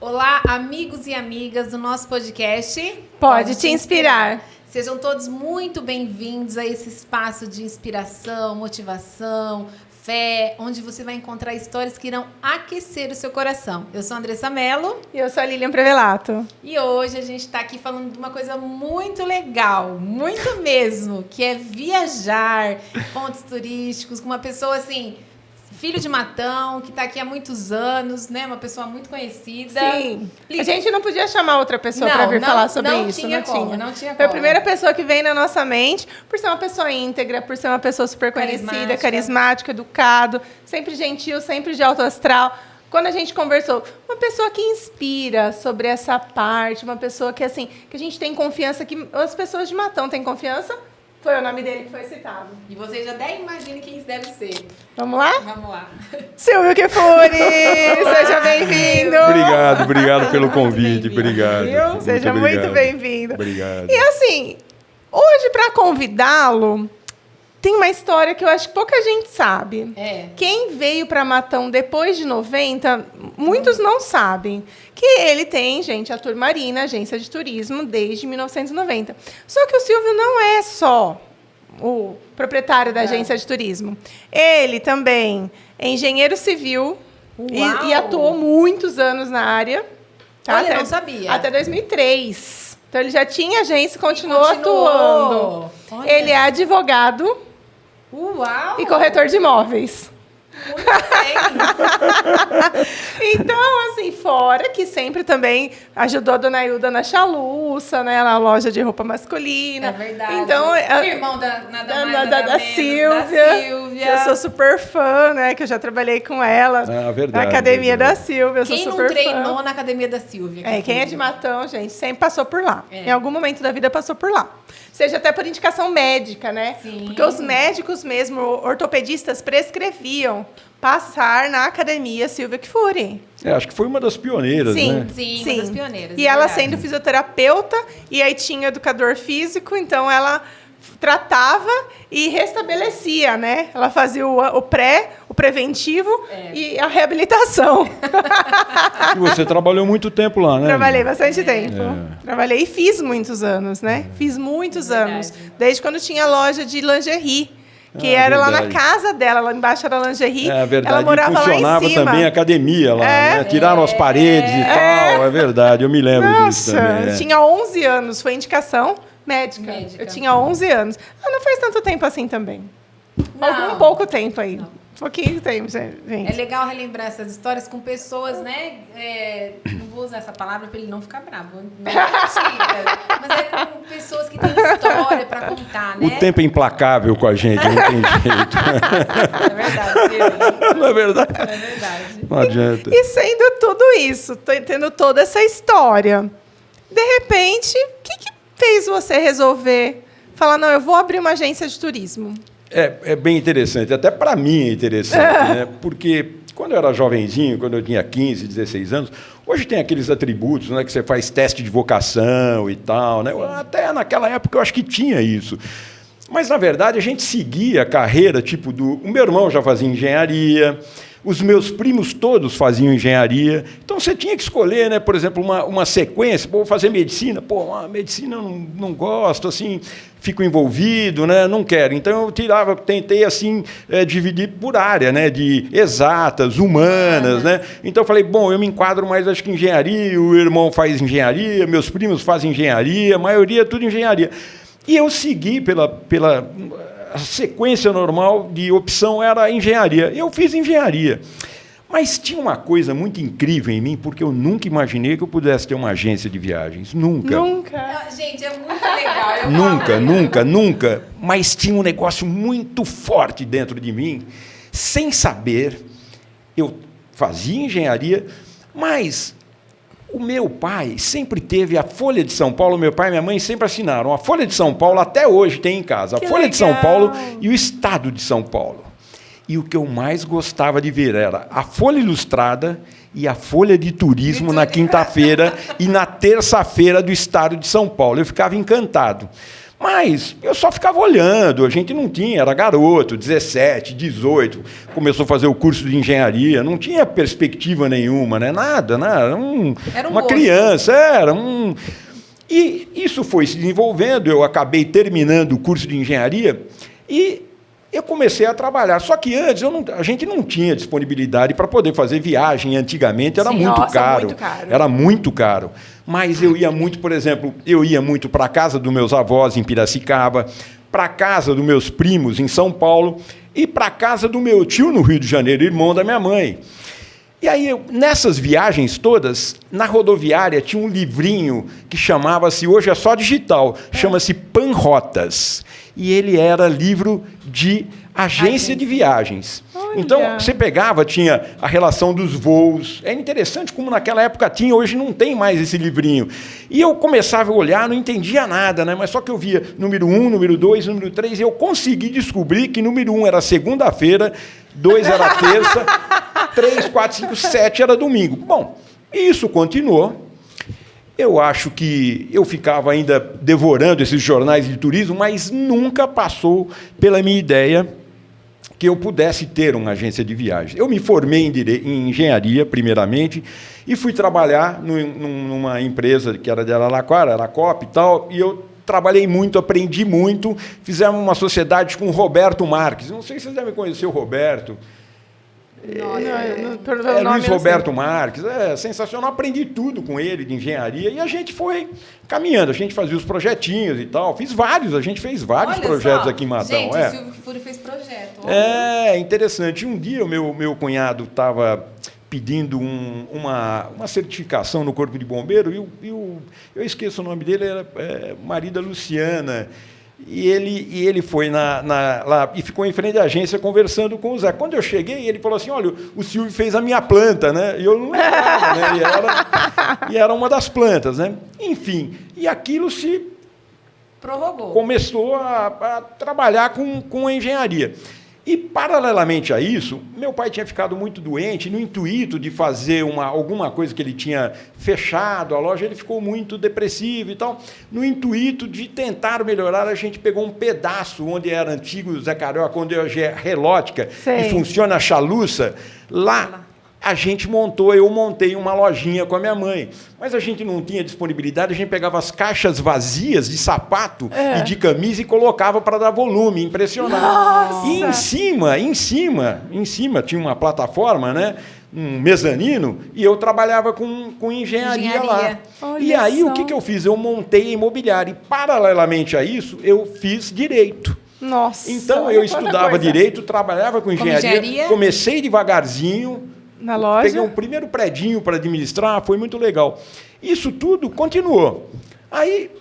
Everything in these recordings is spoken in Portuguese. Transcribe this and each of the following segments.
Olá, amigos e amigas do nosso podcast Pode Te Inspirar. Sejam todos muito bem-vindos a esse espaço de inspiração, motivação, fé, onde você vai encontrar histórias que irão aquecer o seu coração. Eu sou a Andressa Mello. E eu sou a Lilian Prevelato. E hoje a gente está aqui falando de uma coisa muito legal, muito mesmo, que é viajar, pontos turísticos, com uma pessoa assim... Filho de Matão, que está aqui há muitos anos, né? Uma pessoa muito conhecida. Sim. A gente não podia chamar outra pessoa para vir falar sobre isso. Não tinha. Foi a primeira pessoa que veio na nossa mente, por ser uma pessoa íntegra, por ser uma pessoa super conhecida, carismática, educado, sempre gentil, sempre de alto astral. Quando a gente conversou, uma pessoa que inspira sobre essa parte, uma pessoa que, assim, que a gente tem confiança, que as pessoas de Matão têm confiança. Foi o nome dele que foi citado. E você já até imagina quem isso deve ser. Vamos lá? Vamos lá. Silvio Kfouri, seja bem-vindo. Obrigado pelo convite. Obrigado. Seja muito bem-vindo. Obrigado. E assim, hoje para convidá-lo, tem uma história que eu acho que pouca gente sabe. Quem veio para Matão depois de 90, muitos não sabem. Que ele tem, gente, a Turmarina, agência de turismo, desde 1990. Só que o Silvio não é só o proprietário da agência de turismo. Ele também é engenheiro civil e atuou muitos anos na área. Tá? Olha, eu não sabia. Até 2003. Então, ele já tinha agência e continuou atuando. Olha. Ele é advogado e corretor de imóveis. Muito bem. Então, assim, fora que sempre também ajudou a Dona Hilda na Chaluça, né, na loja de roupa masculina. É verdade. Então, irmão da Silvia. Eu sou super fã, né, que eu já trabalhei com ela na academia da Silvia. Eu sou super fã. Quem não treinou na academia da Silvia? Quem é de Matão, gente, sempre passou por lá. Em algum momento da vida passou por lá. Seja até por indicação médica, né? Sim. Porque os médicos mesmo, ortopedistas, prescreviam passar na academia Silvia Kfouri. Acho que foi uma das pioneiras, né? Sim, uma das pioneiras. E ela sendo fisioterapeuta, e aí tinha educador físico, então ela tratava e restabelecia, né? Ela fazia o preventivo e a reabilitação. E você trabalhou muito tempo lá, né? Trabalhei bastante tempo. Trabalhei e fiz muitos anos, né? Fiz muitos anos. Desde quando tinha loja de lingerie. Que era lá na casa dela, lá embaixo era lingerie. É verdade. Ela morava funcionava lá em cima. também a academia lá, né? Tiraram as paredes e tal, é verdade, eu me lembro disso também. Eu tinha 11 anos, foi indicação médica. Eu tinha 11 anos. Não faz tanto tempo assim também. Algum pouco tempo aí. Pouquinho tempo, gente. É legal relembrar essas histórias com pessoas, né? Não vou usar essa palavra para ele não ficar bravo. Não é mentira, mas é com pessoas que têm história para contar, né? O tempo é implacável com a gente, não tem jeito. É verdade, Silvio. Não é verdade? É verdade. Não adianta. E sendo tudo isso, tendo toda essa história, de repente, o que fez você resolver falar, não, eu vou abrir uma agência de turismo? É bem interessante, até para mim é interessante, né? Porque quando eu era jovenzinho, quando eu tinha 15, 16 anos, hoje tem aqueles atributos, né, que você faz teste de vocação e tal, né? Até naquela época eu acho que tinha isso. Mas, na verdade, a gente seguia a carreira, tipo, o meu irmão já fazia engenharia, os meus primos todos faziam engenharia. Então, você tinha que escolher, né, por exemplo, uma sequência. Vou fazer medicina. Medicina eu não gosto, assim, fico envolvido, né, não quero. Então, eu tentei, assim, dividir por área, né, de exatas, humanas, né. Então, eu falei, eu me enquadro mais, acho que engenharia, o irmão faz engenharia, meus primos fazem engenharia, a maioria tudo engenharia. E eu segui pela a sequência normal de opção era engenharia. Eu fiz engenharia. Mas tinha uma coisa muito incrível em mim, porque eu nunca imaginei que eu pudesse ter uma agência de viagens. Nunca. Gente, é muito legal. Nunca. Mas tinha um negócio muito forte dentro de mim. Sem saber, eu fazia engenharia, mas... O meu pai sempre teve a Folha de São Paulo, meu pai e minha mãe sempre assinaram. A Folha de São Paulo até hoje tem em casa. A Folha de São Paulo e o Estado de São Paulo. E o que eu mais gostava de ver era a Folha Ilustrada e a Folha de Turismo na quinta-feira e na terça-feira do Estado de São Paulo. Eu ficava encantado. Mas eu só ficava olhando, a gente não tinha, era garoto, 17, 18, começou a fazer o curso de engenharia, não tinha perspectiva nenhuma, né? Nada, era uma criança, E isso foi se desenvolvendo, eu acabei terminando o curso de engenharia e eu comecei a trabalhar. Só que antes a gente não tinha disponibilidade para poder fazer viagem. Antigamente era muito caro. Era muito caro. Mas eu ia muito, por exemplo, para a casa dos meus avós em Piracicaba, para a casa dos meus primos em São Paulo e para a casa do meu tio no Rio de Janeiro, irmão da minha mãe. E aí, nessas viagens todas, na rodoviária tinha um livrinho que chamava-se, hoje é só digital, chama-se Panrotas. E ele era livro de agência de viagens. Olha. Então, você pegava, tinha a relação dos voos. É interessante como naquela época tinha, hoje não tem mais esse livrinho. E eu começava a olhar, não entendia nada, né? Mas só que eu via número 1, número 2, número 3, e eu consegui descobrir que número 1 era segunda-feira, 2 era terça, 3, 4, 5, 7 era domingo. Bom, isso continuou. Eu acho que eu ficava ainda devorando esses jornais de turismo, mas nunca passou pela minha ideia que eu pudesse ter uma agência de viagem. Eu me formei em engenharia, primeiramente, e fui trabalhar numa empresa que era de Araraquara, era a COP e tal, e eu trabalhei muito, aprendi muito, fizemos uma sociedade com o Roberto Marques. Não sei se vocês devem conhecer o Roberto. Luiz Roberto Marques, sensacional, aprendi tudo com ele de engenharia e a gente foi caminhando, a gente fazia os projetinhos e tal, a gente fez vários projetos aqui em Matão. Gente, o Silvio Kfouri fez projeto. Interessante. Um dia o meu cunhado estava pedindo uma certificação no Corpo de Bombeiro e eu esqueço o nome dele, era marido da Luciana. E ele foi lá e ficou em frente à agência conversando com o Zé. Quando eu cheguei, ele falou assim, olha, o Silvio fez a minha planta, né? E eu não lembrava, né? E era uma das plantas, né? Enfim, e aquilo se prorrogou. Começou a trabalhar com a engenharia. E, paralelamente a isso, meu pai tinha ficado muito doente, no intuito de fazer alguma coisa que ele tinha fechado a loja, ele ficou muito depressivo e tal. No intuito de tentar melhorar, a gente pegou um pedaço onde era antigo Zé Carioca, onde hoje é Relótica, e funciona a Chaluça, lá. Eu montei uma lojinha com a minha mãe. Mas a gente não tinha disponibilidade, a gente pegava as caixas vazias de sapato e de camisa e colocava para dar volume, impressionar. Nossa! E em cima tinha uma plataforma, né? Um mezanino, e eu trabalhava com engenharia lá. Olha e aí, só. o que eu fiz? Eu montei a imobiliária. E, paralelamente a isso, eu fiz direito. Nossa! Então, eu estudava direito, trabalhava com engenharia, comecei devagarzinho, na loja. Peguei um primeiro predinho para administrar, foi muito legal. Isso tudo continuou. Aí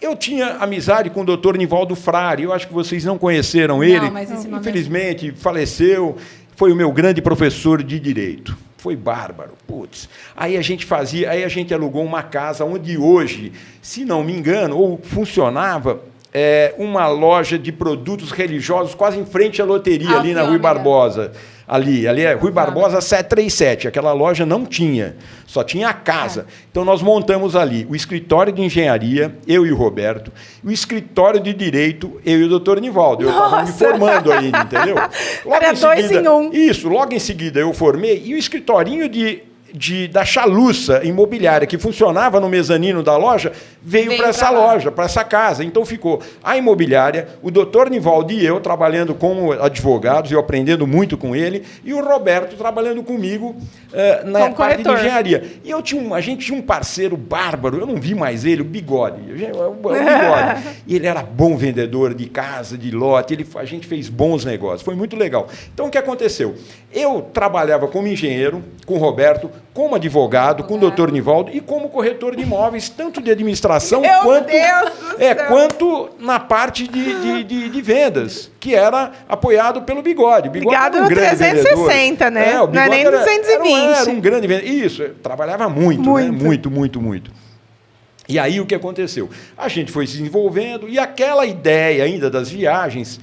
eu tinha amizade com o doutor Nivaldo Frari, eu acho que vocês não conheceram ele. Mas esse nome infelizmente, faleceu, foi o meu grande professor de direito. Foi bárbaro, putz. Aí a gente alugou uma casa onde hoje, se não me engano, ou funcionava uma loja de produtos religiosos quase em frente à loteria, ali na Rui Barbosa. Ali é Rui Barbosa 737, aquela loja não tinha, só tinha a casa. Então, nós montamos ali o escritório de engenharia, eu e o Roberto, o escritório de direito, eu e o doutor Nivaldo. Eu estava me formando ainda, entendeu? Era 2 em 1. Isso, logo em seguida eu formei, e o escritorinho da Chaluça Imobiliária, que funcionava no mezanino da loja, veio para essa loja, para essa casa. Então ficou a imobiliária, o doutor Nivaldo e eu trabalhando como advogados, eu aprendendo muito com ele, e o Roberto trabalhando comigo na parte de engenharia. E a gente tinha um parceiro bárbaro, eu não vi mais ele, o Bigode. E ele era bom vendedor de casa, de lote, a gente fez bons negócios, foi muito legal. Então, o que aconteceu? Eu trabalhava como engenheiro, com o Roberto, como advogado, com o doutor Nivaldo e como corretor de imóveis, tanto de administração quanto na parte de vendas, que era apoiado pelo Bigode. Bigode no 360, né? Não é nem 220. Era um grande vendedor. Isso, trabalhava muito. Né? Muito. E aí o que aconteceu? A gente foi se desenvolvendo e aquela ideia ainda das viagens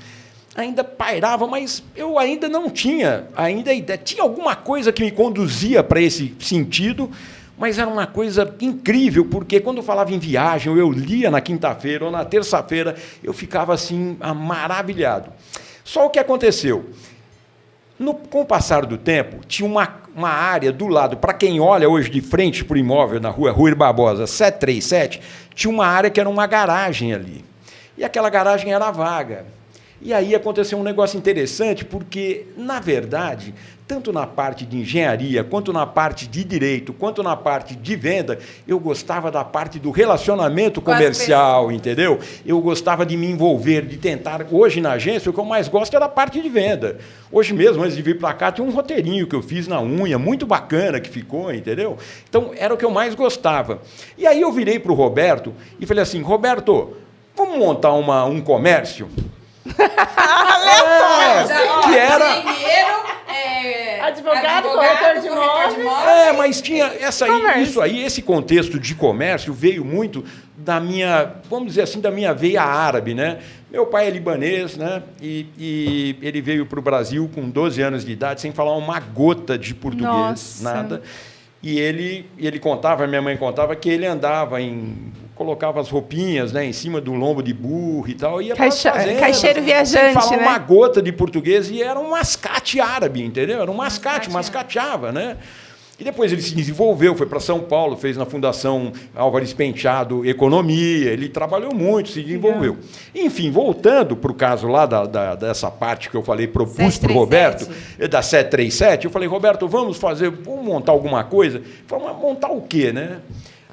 ainda pairava, mas eu ainda não tinha ideia. Tinha alguma coisa que me conduzia para esse sentido, Mas era uma coisa incrível, porque quando eu falava em viagem, ou eu lia na quinta-feira ou na terça-feira, eu ficava assim, maravilhado. Só o que aconteceu? Com o passar do tempo, tinha uma área do lado, para quem olha hoje de frente para o imóvel na rua Rui Barbosa 737, tinha uma área que era uma garagem ali. E aquela garagem era vaga. E aí aconteceu um negócio interessante, porque, na verdade, tanto na parte de engenharia, quanto na parte de direito, quanto na parte de venda, eu gostava da parte do relacionamento comercial, entendeu? Eu gostava de me envolver, de tentar... Hoje, na agência, o que eu mais gosto é da parte de venda. Hoje mesmo, antes de vir para cá, tinha um roteirinho que eu fiz na unha, muito bacana que ficou, entendeu? Então, era o que eu mais gostava. E aí eu virei para o Roberto e falei assim, Roberto, vamos montar um comércio? Que era advogado, corretor de imóveis. Mas tinha esse contexto de comércio veio muito da minha, vamos dizer assim, da minha veia árabe, né? Meu pai é libanês, né? E ele veio para o Brasil com 12 anos de idade, sem falar uma gota de português, Nossa. nada. E ele contava, minha mãe contava, que ele andava colocava as roupinhas, né, em cima do lombo de burro e tal, ia caixeiro viajante, sem falar, né? uma gota de português, e era um mascate árabe, entendeu? Era um mascateava, né? E depois ele se desenvolveu, foi para São Paulo, fez na Fundação Álvares Penteado Economia, ele trabalhou muito, se desenvolveu. Enfim, voltando para o caso lá dessa parte que eu falei, propus para o Roberto, da 737, eu falei, Roberto, vamos montar alguma coisa? Ele falou, mas montar o quê, né?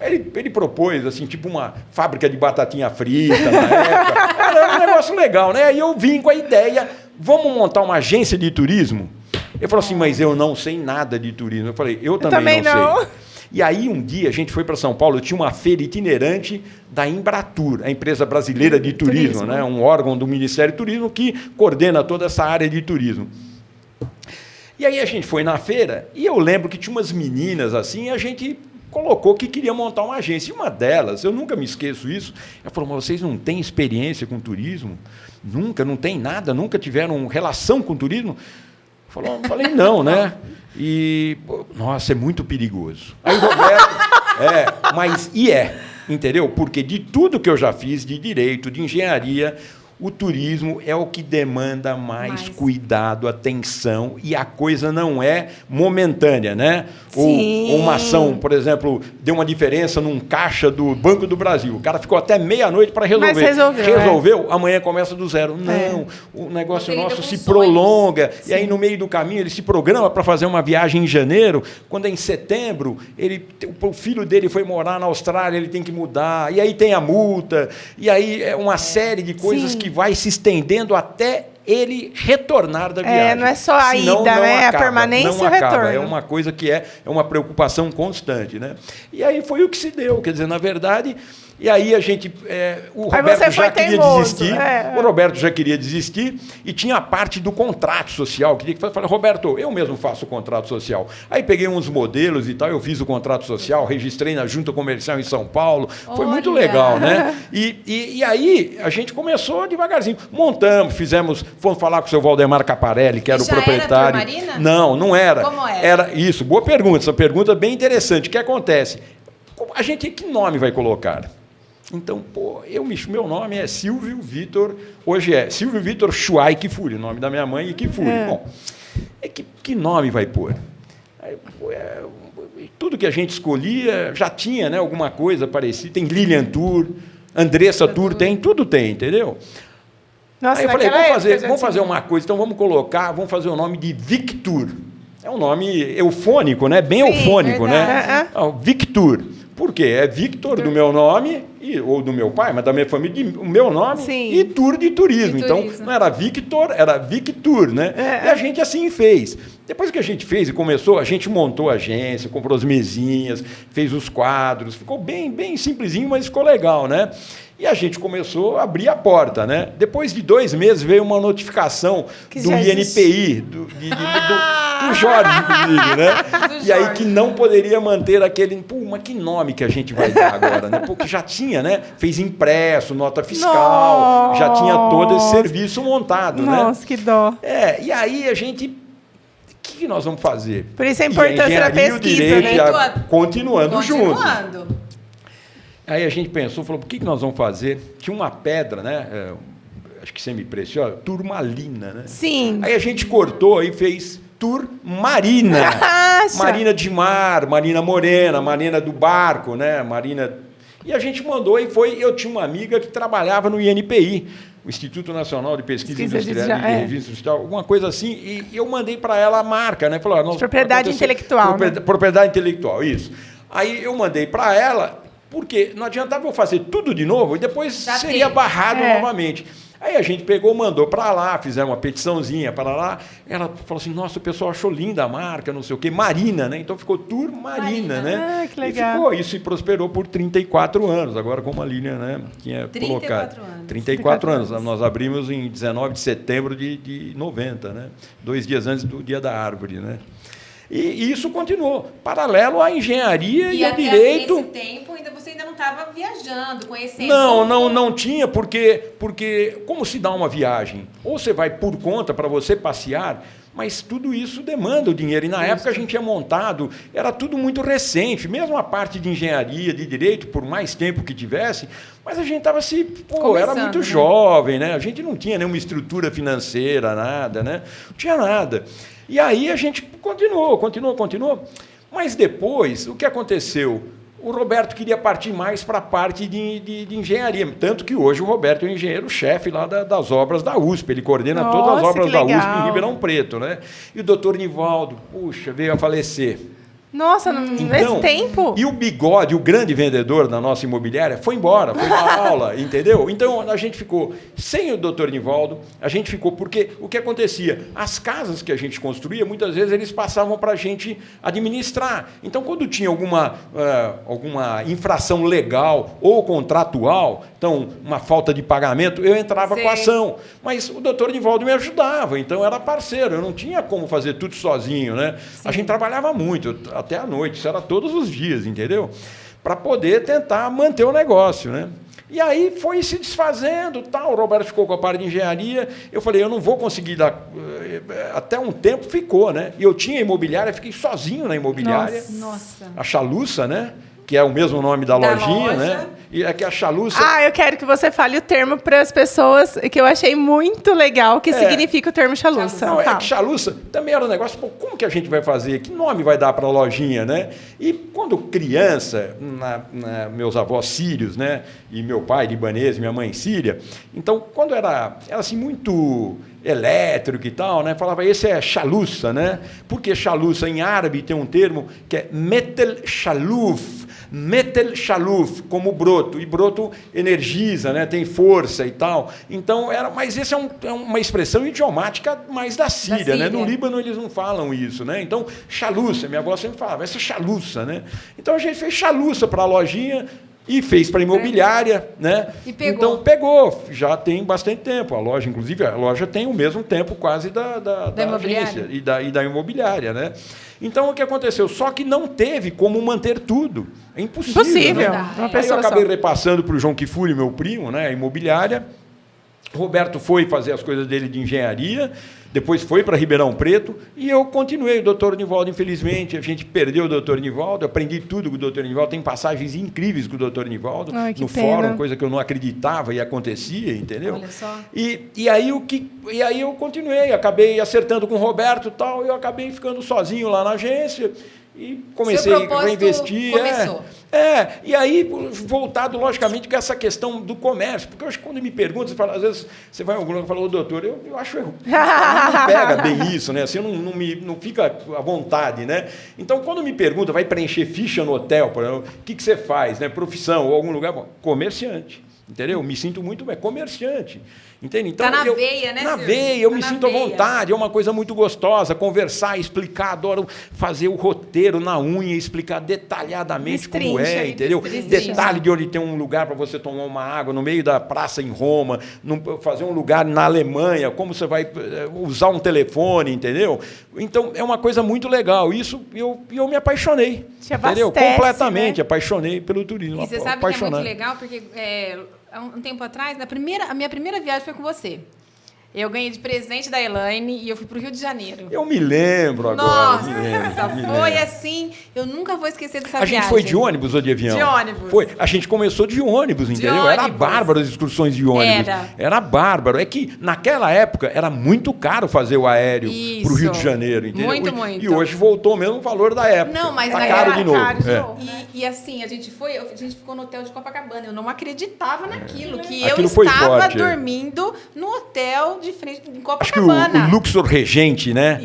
Ele propôs, assim, tipo uma fábrica de batatinha frita na época. Era um negócio legal, né? Aí eu vim com a ideia, vamos montar uma agência de turismo? Ele falou assim, mas eu não sei nada de turismo. Eu falei, eu também não sei. E aí, um dia, a gente foi para São Paulo, tinha uma feira itinerante da Embratur, a empresa brasileira de turismo, né? Um órgão do Ministério do Turismo que coordena toda essa área de turismo. E aí a gente foi na feira, e eu lembro que tinha umas meninas assim, e a gente colocou que queria montar uma agência. E uma delas, eu nunca me esqueço isso, ela falou, mas vocês não têm experiência com turismo? Nunca, não tem nada, nunca tiveram relação com turismo? Falei, não, né? E, nossa, é muito perigoso. Aí o Roberto, entendeu? Porque de tudo que eu já fiz, de direito, de engenharia, o turismo é o que demanda mais cuidado, atenção, e a coisa não é momentânea, né? Ou uma ação, por exemplo, deu uma diferença num caixa do Banco do Brasil. O cara ficou até meia-noite para resolver. Mas resolveu, amanhã começa do zero. Não, o negócio nosso se prolonga, e aí no meio do caminho ele se programa para fazer uma viagem em janeiro, quando é em setembro, o filho dele foi morar na Austrália, ele tem que mudar, e aí tem a multa, e aí é uma série de coisas que vai se estendendo até ele retornar da viagem. Não é só a ida, né? A permanência e o retorno. É uma coisa que é uma preocupação constante, né? E aí foi o que se deu. Quer dizer, na verdade... E aí a gente... o Roberto já queria desistir. O Roberto já queria desistir e tinha a parte do contrato social. Queria que falei, Roberto, eu mesmo faço o contrato social. Aí peguei uns modelos e tal, eu fiz o contrato social, registrei na Junta Comercial em São Paulo. Foi muito legal, né? E aí a gente começou devagarzinho. Montamos, fomos falar com o seu Valdemar Caparelli, que era o proprietário. Era Turmarina? Não era. Como era? Era isso, boa pergunta. Essa pergunta é bem interessante. O que acontece? A gente, que nome vai colocar? Então, meu nome é Silvio Vitor, hoje é Silvio Vitor Chuai Kifuri, o nome da minha mãe, e Kifuri. Bom, que nome vai pôr? Tudo que a gente escolhia já tinha, né, alguma coisa parecida. Tem Lilian Tour, Andressa Tour, tudo tem, entendeu? Nossa, aí eu falei, vamos fazer uma coisa, então vamos fazer o nome de Victor. É um nome eufônico, né? Bem eufônico, né? Victor. Por quê? É Victor do meu nome, ou do meu pai, mas da minha família, o meu nome, e Tour de turismo. Então, não era Victor, era Victor, né? E a gente assim fez. Depois que a gente fez e começou, a gente montou a agência, comprou as mesinhas, fez os quadros, ficou bem, bem simplesinho, mas ficou legal, né? E a gente começou a abrir a porta, né? Depois de 2 meses veio uma notificação do INPI, do Jorge, inclusive, né? E aí que não poderia manter aquele... mas que nome que a gente vai dar agora, né? Porque já tinha, né? Fez impresso, nota fiscal, já tinha todo esse serviço montado, né? Nossa, que dó. E aí a gente... que nós vamos fazer? Por isso a importância da pesquisa, né? Continuando junto. Aí a gente pensou, falou, o que nós vamos fazer? Tinha uma pedra, né? Acho que semi-preciosa, turmalina, né? Sim. Aí a gente cortou e fez turmarina. Marina de mar, marina morena, marina do barco, né? Marina... E a gente mandou e foi... Eu tinha uma amiga que trabalhava no INPI, o Instituto Nacional de Pesquisa Industrial e Registro Industrial, alguma coisa assim, e eu mandei para ela a marca, né? Falou, propriedade intelectual. Propriedade intelectual, isso. Aí eu mandei para ela, porque não adiantava eu fazer tudo de novo e depois seria barrado novamente. Aí a gente pegou, mandou para lá, fizemos uma petiçãozinha para lá. Ela falou assim, nossa, o pessoal achou linda a marca, não sei o quê, Marina, né? Então ficou Turmarina, né? Ah, que legal. E ficou isso e prosperou por 34 anos, agora como a Lilian, né, tinha 34 colocado. anos. 34 anos. Nós abrimos em 19 de setembro de 90, né? 2 dias antes do Dia da Árvore, né? E isso continuou, paralelo à engenharia e ao direito. Nesse tempo você ainda não estava viajando, conhecendo. Não tinha, porque como se dá uma viagem? Ou você vai por conta para você passear, mas tudo isso demanda o dinheiro. E na época a gente tinha montado, era tudo muito recente, mesmo a parte de engenharia, de direito, por mais tempo que tivesse, mas a gente estava era muito jovem, né? A gente não tinha nenhuma estrutura financeira, nada, né? Não tinha nada. E aí a gente continuou. Mas depois, o que aconteceu? O Roberto queria partir mais para a parte de engenharia, tanto que hoje o Roberto é o engenheiro-chefe lá das obras da USP, ele coordena todas as obras da USP em Ribeirão Preto, né? E o doutor Nivaldo, veio a falecer. Nossa, nesse tempo? E o Bigode, o grande vendedor da nossa imobiliária, foi embora, foi dar aula, entendeu? Então, a gente ficou sem o doutor Nivaldo, a gente ficou, porque o que acontecia? As casas que a gente construía, muitas vezes, eles passavam para a gente administrar. Então, quando tinha alguma infração legal ou contratual, então, uma falta de pagamento, eu entrava com a ação. Mas o doutor Nivaldo me ajudava, então era parceiro, eu não tinha como fazer tudo sozinho, né? A gente trabalhava muito, até à noite, isso era todos os dias, entendeu? Para poder tentar manter o negócio, né? E aí foi se desfazendo, tal. O Roberto ficou com a parte de engenharia. Eu falei, eu não vou conseguir dar... Até um tempo ficou, né? E eu tinha imobiliária, fiquei sozinho na imobiliária. Nossa. A Chaluça, né? Que é o mesmo nome da lojinha, né? E aqui a Chaluça... eu quero que você fale o termo para as pessoas, que eu achei muito legal, que significa o termo Chaluça. Não, é que Chaluça também era um negócio, como que a gente vai fazer? Que nome vai dar para a lojinha, né? E quando criança, meus avós sírios, né? E meu pai libanês, minha mãe síria, então, quando era assim, muito elétrico e tal, né? Falava, esse é Chaluça, né? Porque Chaluça, em árabe, tem um termo que é metel shaluf, como broto, e broto energiza, né? Tem força e tal. Então, mas isso é uma expressão idiomática mais da Síria, né? No Líbano eles não falam isso, né? Então, Chaluça, minha avó sempre falava, essa é Chaluça, né? Então a gente fez Chaluça para a lojinha e fez para a imobiliária, né? E pegou. Então pegou, já tem bastante tempo. A loja, inclusive, tem o mesmo tempo quase da agência e da imobiliária, né? Então, o que aconteceu? Só que não teve como manter tudo. É impossível. Né? Aí eu acabei repassando para o João Kifuri, meu primo, né? A imobiliária. O Roberto foi fazer as coisas dele de engenharia, depois foi para Ribeirão Preto, e eu continuei. O doutor Nivaldo, infelizmente, a gente perdeu o doutor Nivaldo, aprendi tudo com o doutor Nivaldo, tem passagens incríveis com o doutor Nivaldo, no fórum, coisa que eu não acreditava e acontecia, entendeu? Olha só. E aí eu continuei, acabei acertando com o Roberto e tal, eu acabei ficando sozinho lá na agência, e comecei a reinvestir. Começou. E aí, voltado, logicamente, com essa questão do comércio. Porque hoje, quando me perguntam, às vezes você vai em algum lugar e fala, doutor, eu acho erro. Não pega bem isso, né? Assim, não fica à vontade, né? Então, quando me perguntam, vai preencher ficha no hotel, por exemplo, o que você faz, né? Profissão ou algum lugar? Bom, comerciante. Entendeu? Me sinto muito bem, comerciante. Entende? Então, na veia, né? Na veia, eu me sinto à vontade, é uma coisa muito gostosa, conversar, explicar, adoro fazer o roteiro na unha, explicar detalhadamente como é, entendeu? Detalhe de onde tem um lugar para você tomar uma água, no meio da praça em Roma, fazer um lugar na Alemanha, como você vai usar um telefone, entendeu? Então, é uma coisa muito legal. Isso, eu me apaixonei, entendeu? Completamente, apaixonei pelo turismo. E você sabe que é muito legal, porque... há um tempo atrás, a minha primeira viagem foi com você. Eu ganhei de presente da Elaine e eu fui pro Rio de Janeiro. Eu me lembro agora. Nossa, me lembro. Foi assim, eu nunca vou esquecer dessa viagem. A gente foi de ônibus ou de avião? De ônibus. Foi. A gente começou de ônibus, entendeu? Era bárbaro as excursões de ônibus. Era bárbaro. É que naquela época era muito caro fazer o aéreo pro Rio de Janeiro, entendeu? Muito. E hoje voltou mesmo o valor da época. Não, mas tá caro de novo. E assim, a gente ficou no hotel de Copacabana. Eu não acreditava naquilo, que Aquilo eu estava forte, dormindo no hotel de frente em Copacabana. Acho que o Luxor Regente, né?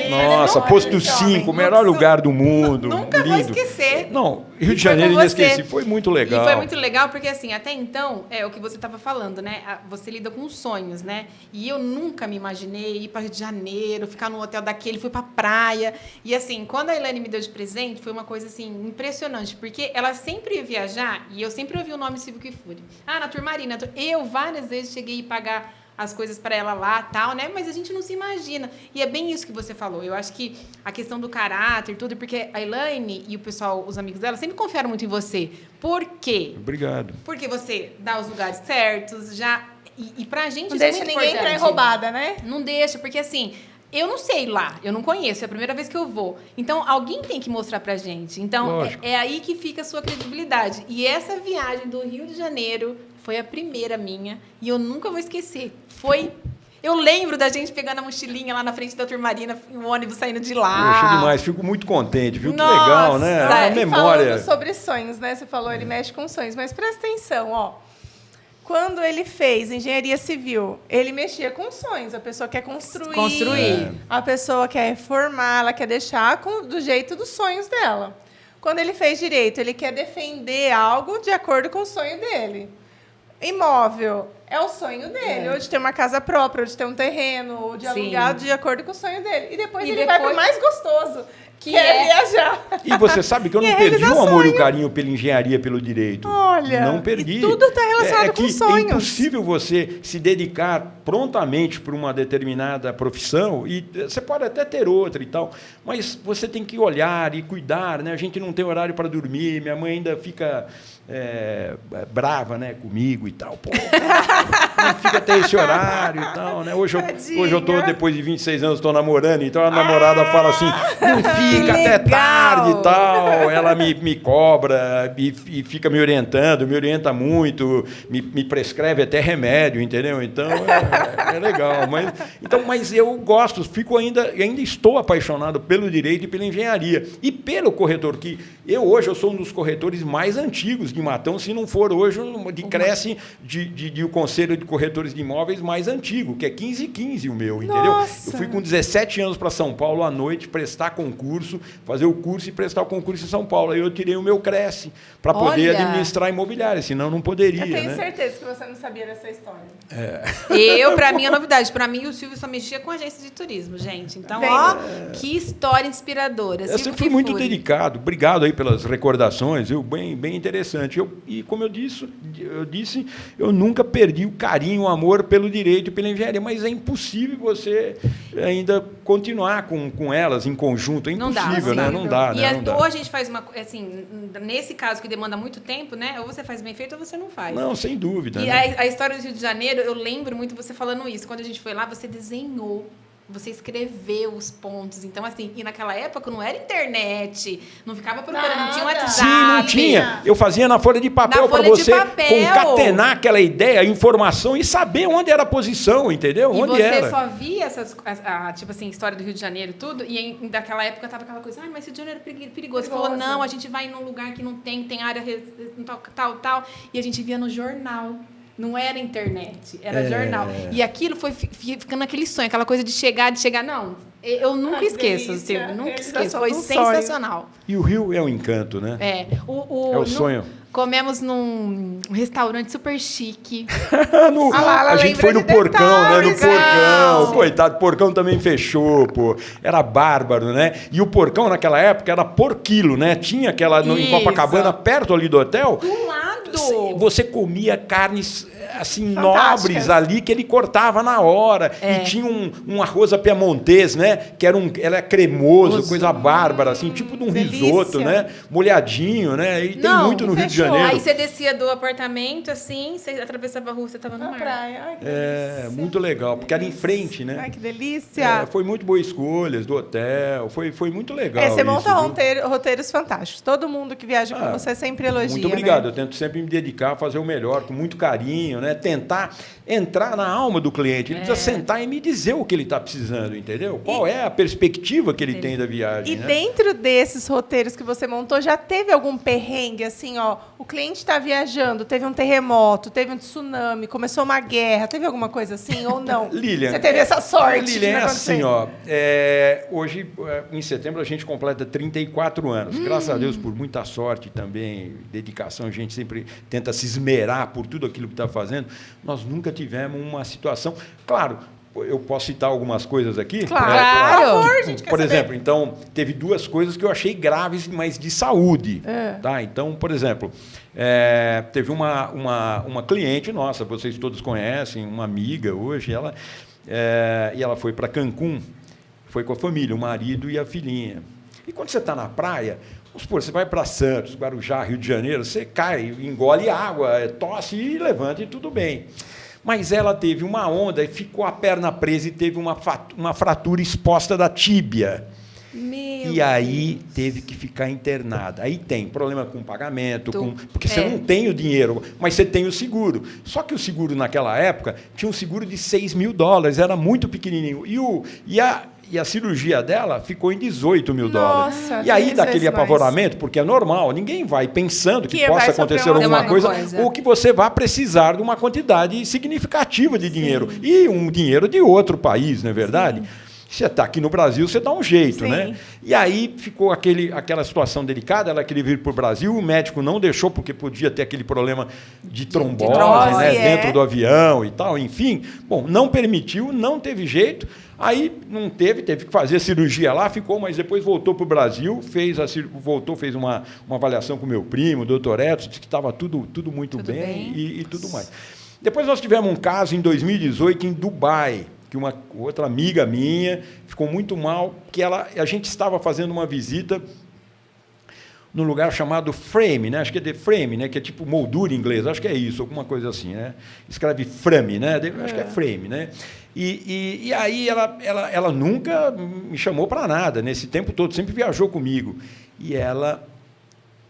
Nossa, posto 5, o melhor lugar do mundo. Nunca vou esquecer. Não, Rio de Janeiro inesquecível. Foi muito legal. E foi muito legal porque, assim, até então, é o que você estava falando, né? Você lida com sonhos, né? E eu nunca me imaginei ir para Rio de Janeiro, ficar num hotel daquele, fui para praia. E, assim, quando a Elaine me deu de presente, foi uma coisa, assim, impressionante. Porque ela sempre ia viajar e eu sempre ouvi o nome Silvio Kfouri. Na Turmarina. Eu, várias vezes, cheguei a pagar as coisas para ela lá, tal, né? Mas a gente não se imagina. E é bem isso que você falou. Eu acho que a questão do caráter, tudo, porque a Elaine e o pessoal, os amigos dela, sempre confiaram muito em você. Por quê? Obrigado. Porque você dá os lugares certos, já... E pra gente não isso é deixa muito ninguém importante. entrar em roubada, né? Não deixa, porque assim... Eu não sei lá, eu não conheço, é a primeira vez que eu vou. Então, alguém tem que mostrar pra gente. Então, é aí que fica a sua credibilidade. E essa viagem do Rio de Janeiro foi a primeira minha, e eu nunca vou esquecer. Eu lembro da gente pegando a mochilinha lá na frente da Turmarina, o ônibus saindo de lá. Poxa, demais, fico muito contente, viu? Que legal, né? É uma memória. Falando sobre sonhos, né? Você falou, ele mexe com sonhos, mas presta atenção, ó. Quando ele fez engenharia civil, ele mexia com sonhos. A pessoa quer construir. A pessoa quer reformar, ela quer deixar do jeito dos sonhos dela. Quando ele fez direito, ele quer defender algo de acordo com o sonho dele. Imóvel é o sonho dele, ou de ter uma casa própria, ou de ter um terreno, ou de alugar de acordo com o sonho dele. E depois ele vai para o mais gostoso, que é viajar. E você sabe que eu não perdi o amor e o carinho pela engenharia, pelo direito. Olha, não perdi. E tudo está relacionado com sonhos. É impossível você se dedicar prontamente para uma determinada profissão, e você pode até ter outra e tal, mas você tem que olhar e cuidar, né? A gente não tem horário para dormir, minha mãe ainda fica brava, né, comigo e tal. Pô, não fica até esse horário e tal, né? Hoje eu tô, depois de 26 anos, estou namorando, então a namorada fala assim, não fica até tarde e tal. Ela me cobra e fica me orientando, me orienta muito, me prescreve até remédio, entendeu? Então é legal. Mas eu gosto, ainda estou apaixonado pelo direito e pela engenharia. E pelo corretor, que hoje eu sou um dos corretores mais antigos de Matão, se não for hoje, que cresce de o Conselho de Corretores de Imóveis mais antigo, que é 1515 o meu, entendeu? Nossa. Eu fui com 17 anos para São Paulo à noite prestar concurso, fazer o curso e prestar o concurso em São Paulo. Aí eu tirei o meu Cresce para poder administrar imobiliária, senão não poderia. Eu tenho certeza que você não sabia dessa história. Para mim, é novidade. Para mim, o Silvio só mexia com agência de turismo, gente. Então, que história inspiradora. Eu sempre fui muito dedicado. Obrigado aí pelas recordações, bem interessante. E como eu disse, eu nunca perdi o carinho, o amor pelo direito e pela engenharia, mas é impossível você ainda continuar com elas em conjunto. É impossível, né? Não dá. Ou a gente faz assim, nesse caso que demanda muito tempo, né? Ou você faz bem feito ou você não faz. Não, sem dúvida. E né? a história do Rio de Janeiro, eu lembro muito você falando isso. Quando a gente foi lá, você desenhou. Você escreveu os pontos. Então, assim, e naquela época não era internet, não ficava procurando, não tinha WhatsApp. Sim, não tinha. Eu fazia na folha de papel para você concatenar aquela ideia, a informação e saber onde era a posição, entendeu? E onde você era. só via tipo assim, história do Rio de Janeiro e tudo, e daquela época tava aquela coisa, mas Rio de Janeiro é perigoso. Você falou, não, a gente vai num lugar que não tem área tal, e a gente via no jornal. Não era internet, era jornal. E aquilo foi ficando aquele sonho, aquela coisa de chegar. Não, eu nunca esqueço, Silvio, nunca esqueço. Foi sensacional. E o Rio é um encanto, né? É o sonho. Comemos num restaurante super chique. A gente foi no Porcão, né? No Porcão. Coitado, o Porcão também fechou, pô. Era bárbaro, né? E o Porcão, naquela época, era por quilo, né? Tinha aquela em Copacabana, perto ali do hotel. Do lado. você comia carnes assim nobres ali que ele cortava na hora. E tinha um arroz à piamontês, né? Que era cremoso, coisa bárbara, assim, tipo de um risoto, né? Molhadinho, né? E tem muito no Rio de Janeiro. Aí você descia do apartamento, assim, você atravessava a rua, você estava no mar. Praia. Ai, que delícia. Muito legal, porque era em frente, né? Ai, que delícia. Foi muito boa escolha do hotel, foi muito legal. Você monta roteiros fantásticos. Todo mundo que viaja com você sempre elogia. Muito obrigado. Né? Eu tento sempre me dedicar a fazer o melhor, com muito carinho, né? Tentar entrar na alma do cliente. Ele precisa sentar e me dizer o que ele está precisando, entendeu? Qual é a perspectiva que ele tem da viagem. E né? dentro desses roteiros que você montou, já teve algum perrengue, assim, ó, o cliente está viajando, teve um terremoto, teve um tsunami, começou uma guerra, teve alguma coisa assim ou não? Lilian, você teve essa sorte? Lilian, é assim, ó, hoje, em setembro, a gente completa 34 anos. Graças a Deus, por muita sorte também, dedicação, a gente sempre tenta se esmerar por tudo aquilo que está fazendo. Nós nunca tivemos uma situação... Claro, eu posso citar algumas coisas aqui? Claro! Por exemplo, então, teve duas coisas que eu achei graves, mas de saúde. Tá? Então, por exemplo, teve uma cliente nossa, vocês todos conhecem, uma amiga hoje, e ela foi para Cancún, foi com a família, o marido e a filhinha. E quando você está na praia, vamos supor, você vai para Santos, Guarujá, Rio de Janeiro, você cai, engole água, tosse e levanta e tudo bem. Mas ela teve uma onda e ficou a perna presa e teve uma fratura exposta da tíbia. E aí teve que ficar internada. Aí tem problema com pagamento, porque você não tem o dinheiro, mas você tem o seguro. Só que o seguro naquela época tinha um seguro de $6.000, era muito pequenininho. E a cirurgia dela ficou em $18 mil. E aí, daquele apavoramento, porque é normal, ninguém vai pensando que possa acontecer alguma coisa ou que você vá precisar de uma quantidade significativa de dinheiro. E um dinheiro de outro país, não é verdade? Sim. Você está aqui no Brasil, você dá um jeito, né? E aí ficou aquela situação delicada, ela queria vir para o Brasil, o médico não deixou, porque podia ter aquele problema de trombose, né? Dentro do avião e tal, enfim. Bom, não permitiu, não teve jeito. Aí não teve que fazer a cirurgia lá, ficou, mas depois voltou para o Brasil, fez uma avaliação com o meu primo, o doutor Edson, disse que estava tudo muito bem e tudo mais. Depois nós tivemos um caso em 2018 em Dubai, que uma outra amiga minha ficou muito mal, que a gente estava fazendo uma visita num lugar chamado Frame, né? Acho que é The Frame, né? Que é tipo moldura em inglês, acho que é isso, alguma coisa assim, né? Escreve Frame, né? Acho que é Frame, né? E aí ela nunca me chamou para nada, nesse tempo todo, sempre viajou comigo. E ela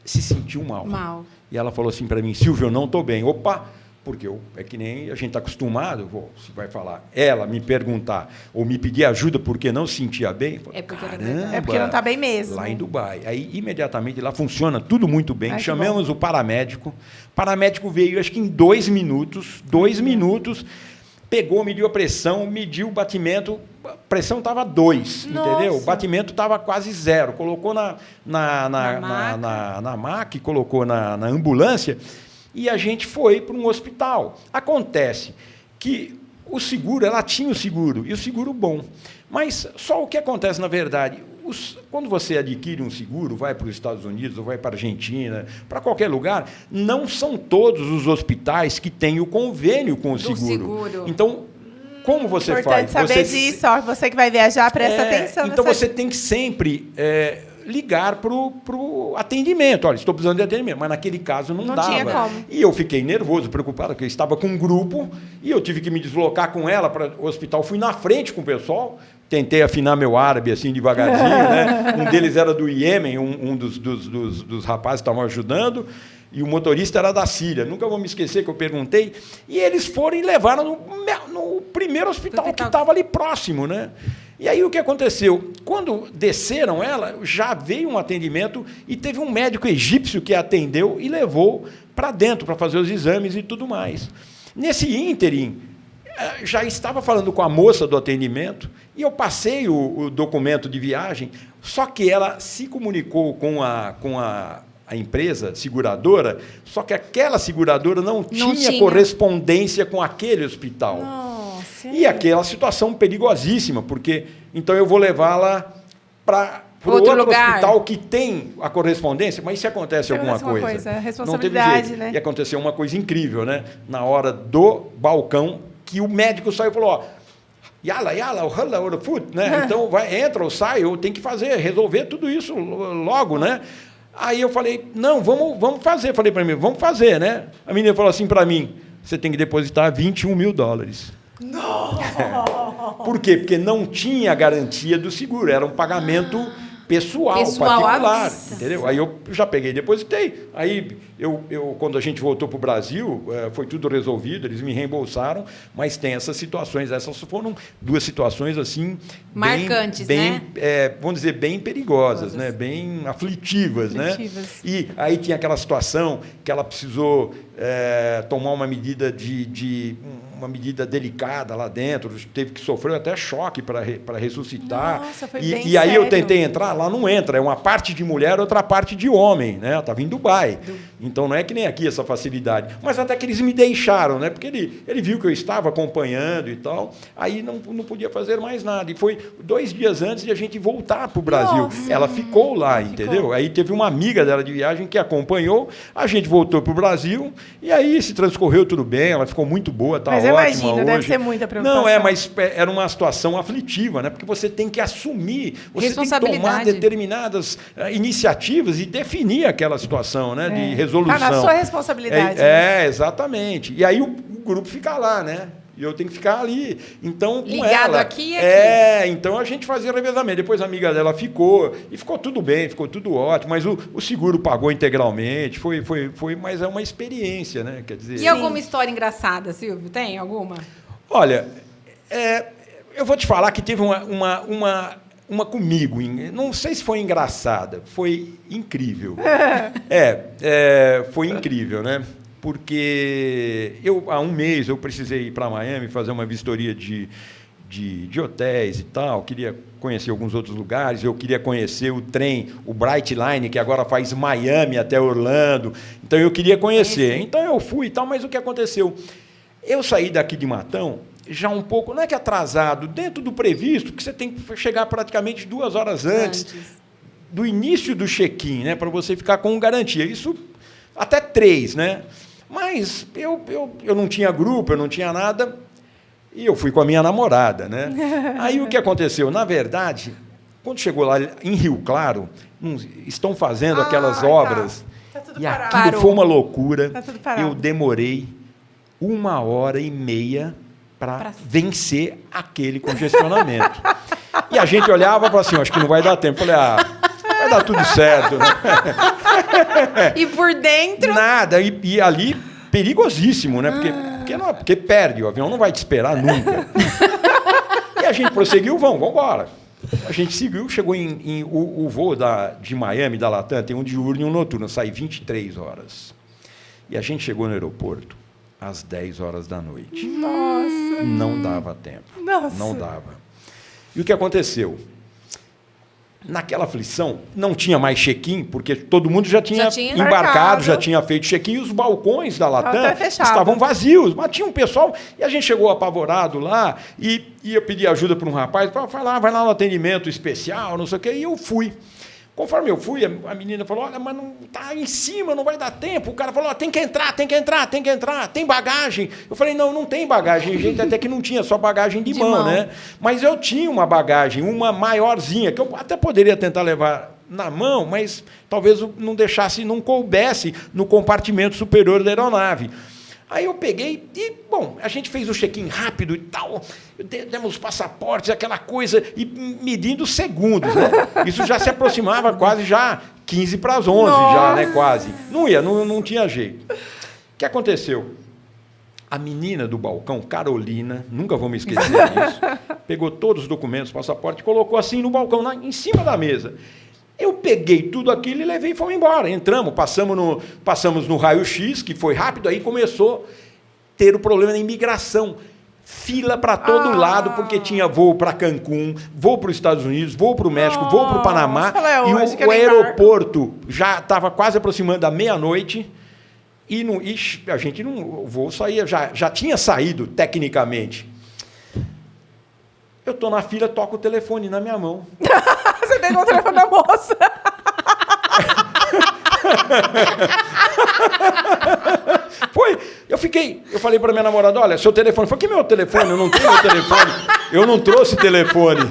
se sentiu mal. E ela falou assim para mim, Silvio, eu não estou bem. Opa! Porque é que nem a gente está acostumado, se vai falar, ela me perguntar ou me pedir ajuda porque não se sentia bem, falo, é porque não está bem mesmo. Lá em Dubai. Aí, imediatamente, lá funciona tudo muito bem. Chamamos o paramédico. O paramédico veio, acho que em 2 minutos, pegou, mediu a pressão, mediu o batimento, a pressão estava 2, entendeu? O batimento estava quase 0. Colocou na maca, colocou na ambulância, e a gente foi para um hospital. Acontece que o seguro, ela tinha o seguro, e o seguro bom. Mas só o que acontece, na verdade, quando você adquire um seguro, vai para os Estados Unidos, ou vai para a Argentina, para qualquer lugar, não são todos os hospitais que têm o convênio com o seguro. Então, como você importante faz? Importante saber disso, ó, você que vai viajar, presta atenção. Então, você tem que sempre... ligar para o atendimento. Olha, estou precisando de atendimento, mas naquele caso não dava. Tinha como. E eu fiquei nervoso, preocupado, porque eu estava com um grupo e eu tive que me deslocar com ela para o hospital. Fui na frente com o pessoal, tentei afinar meu árabe assim devagarzinho, né? Um deles era do Iêmen, um dos rapazes que estavam ajudando, e o motorista era da Síria. Nunca vou me esquecer que eu perguntei. E eles foram e levaram no primeiro hospital que estava ali próximo, né? E aí o que aconteceu? Quando desceram ela, já veio um atendimento e teve um médico egípcio que a atendeu e levou para dentro para fazer os exames e tudo mais. Nesse ínterim, já estava falando com a moça do atendimento e eu passei o documento de viagem, só que ela se comunicou com a empresa seguradora, só que aquela seguradora não tinha correspondência com aquele hospital. E aquela situação perigosíssima, porque então eu vou levá-la para para outro hospital que tem a correspondência, mas se acontece alguma coisa. Responsabilidade, não né? E aconteceu uma coisa incrível, né? Na hora do balcão, que o médico saiu e falou, ó, yala, foot, né? Então, entra ou sai, eu tenho que resolver tudo isso logo, né? Aí eu falei, não, vamos fazer. Falei para mim, vamos fazer, né? A menina falou assim para mim, você tem que depositar $21 mil. Não! Por quê? Porque não tinha garantia do seguro, era um pagamento pessoal particular, entendeu? Aí eu já peguei e depositei. Aí, quando a gente voltou para o Brasil, foi tudo resolvido, eles me reembolsaram, mas tem essas situações. Essas foram 2 situações, assim... marcantes, né? Vamos dizer, bem perigosas, né? Bem aflitivas, né? E aí tinha aquela situação que ela precisou tomar uma medida uma medida delicada lá dentro, teve que sofrer até choque para ressuscitar. Nossa, foi bem sério. Aí eu tentei entrar, lá não entra, é uma parte de mulher, outra parte de homem, né? Estava em Dubai. Então não é que nem aqui essa facilidade. Mas até que eles me deixaram, né? Porque ele viu que eu estava acompanhando e tal, aí não podia fazer mais nada. E foi 2 dias antes de a gente voltar para o Brasil. Nossa. Ela ficou lá, entendeu? Aí teve uma amiga dela de viagem que acompanhou, a gente voltou para o Brasil, e aí se transcorreu tudo bem, ela ficou muito boa, tá ótima imagino, hoje. deve ser muita preocupação. Não, mas era uma situação aflitiva, né? Porque você tem que assumir, você tem que tomar determinadas iniciativas e definir aquela situação, né? De resolução. Está na sua responsabilidade. Exatamente. E aí o grupo fica lá, né? E eu tenho que ficar ali. Então, com ligado ela. Aqui e aqui. Então a gente fazia revezamento. Depois a amiga dela ficou, e ficou tudo bem, ficou tudo ótimo, mas o seguro pagou integralmente, mas é uma experiência, né? Quer dizer, e alguma história engraçada, Silvio? Tem alguma? Olha, eu vou te falar que teve uma comigo, não sei se foi engraçada, foi incrível. Foi incrível, né? Porque há um mês eu precisei ir para Miami fazer uma vistoria de hotéis e tal, queria conhecer alguns outros lugares, eu queria conhecer o trem, o Bright Line, que agora faz Miami até Orlando, então eu queria conhecer. Então eu fui e tal, mas o que aconteceu? Eu saí daqui de Matão já um pouco, não é que atrasado, dentro do previsto, porque você tem que chegar praticamente 2 horas antes do início do check-in, né, para você ficar com garantia. Isso até 3, né? Mas eu não tinha grupo, eu não tinha nada, e eu fui com a minha namorada, né? Aí o que aconteceu? Na verdade, quando chegou lá em Rio Claro, estão fazendo aquelas obras, tá tudo e parado. aquilo foi uma loucura. Tá tudo parado. Eu demorei 1h30 para vencer aquele congestionamento. E a gente olhava e falava assim, acho que não vai dar tempo. Eu falei, vai dar tudo certo. E por dentro? Nada. E ali, perigosíssimo, né? Porque perde, o avião não vai te esperar nunca. E a gente prosseguiu, vamos embora. A gente seguiu, chegou o voo de Miami, da Latam, tem um diurno e um noturno, sai 23 horas. E a gente chegou no aeroporto às 10 horas da noite. Nossa! Não dava tempo. Nossa! Não dava. E o que aconteceu? Naquela aflição, não tinha mais check-in, porque todo mundo já tinha embarcado, já tinha feito check-in, e os balcões da Latam estavam vazios, mas tinha um pessoal, e a gente chegou apavorado lá, e eu pedi ajuda para um rapaz, vai lá no atendimento especial, não sei o quê, e eu fui. Conforme eu fui, a menina falou, olha, mas não está em cima, não vai dar tempo. O cara falou, tem que entrar, tem bagagem. Eu falei, não tem bagagem, gente, até que não tinha, só bagagem de mão, né? Mas eu tinha uma bagagem, uma maiorzinha, que eu até poderia tentar levar na mão, mas talvez não coubesse no compartimento superior da aeronave. Aí eu peguei e, a gente fez o check-in rápido e tal, demos os passaportes, aquela coisa, e medindo segundos, né? Isso já se aproximava quase já 15 para as 11, já, né? Quase. Não tinha jeito. O que aconteceu? A menina do balcão, Carolina, nunca vou me esquecer disso, pegou todos os documentos, passaporte, colocou assim no balcão, em cima da mesa. Eu peguei tudo aquilo e levei e fomos embora. Entramos, passamos no raio-x, que foi rápido, aí começou a ter o problema da imigração. Fila para todo lado, porque tinha voo para Cancún, voo para os Estados Unidos, voo para o México, voo para o Panamá. E o aeroporto já estava quase aproximando da meia-noite. E a gente o voo saía, já tinha saído, tecnicamente. Eu estou na fila, toco o telefone na minha mão. Você pegou o telefone da moça. Foi. Eu falei pra minha namorada, olha, seu telefone. Foi que meu telefone? Eu não tenho meu telefone. Eu não trouxe telefone.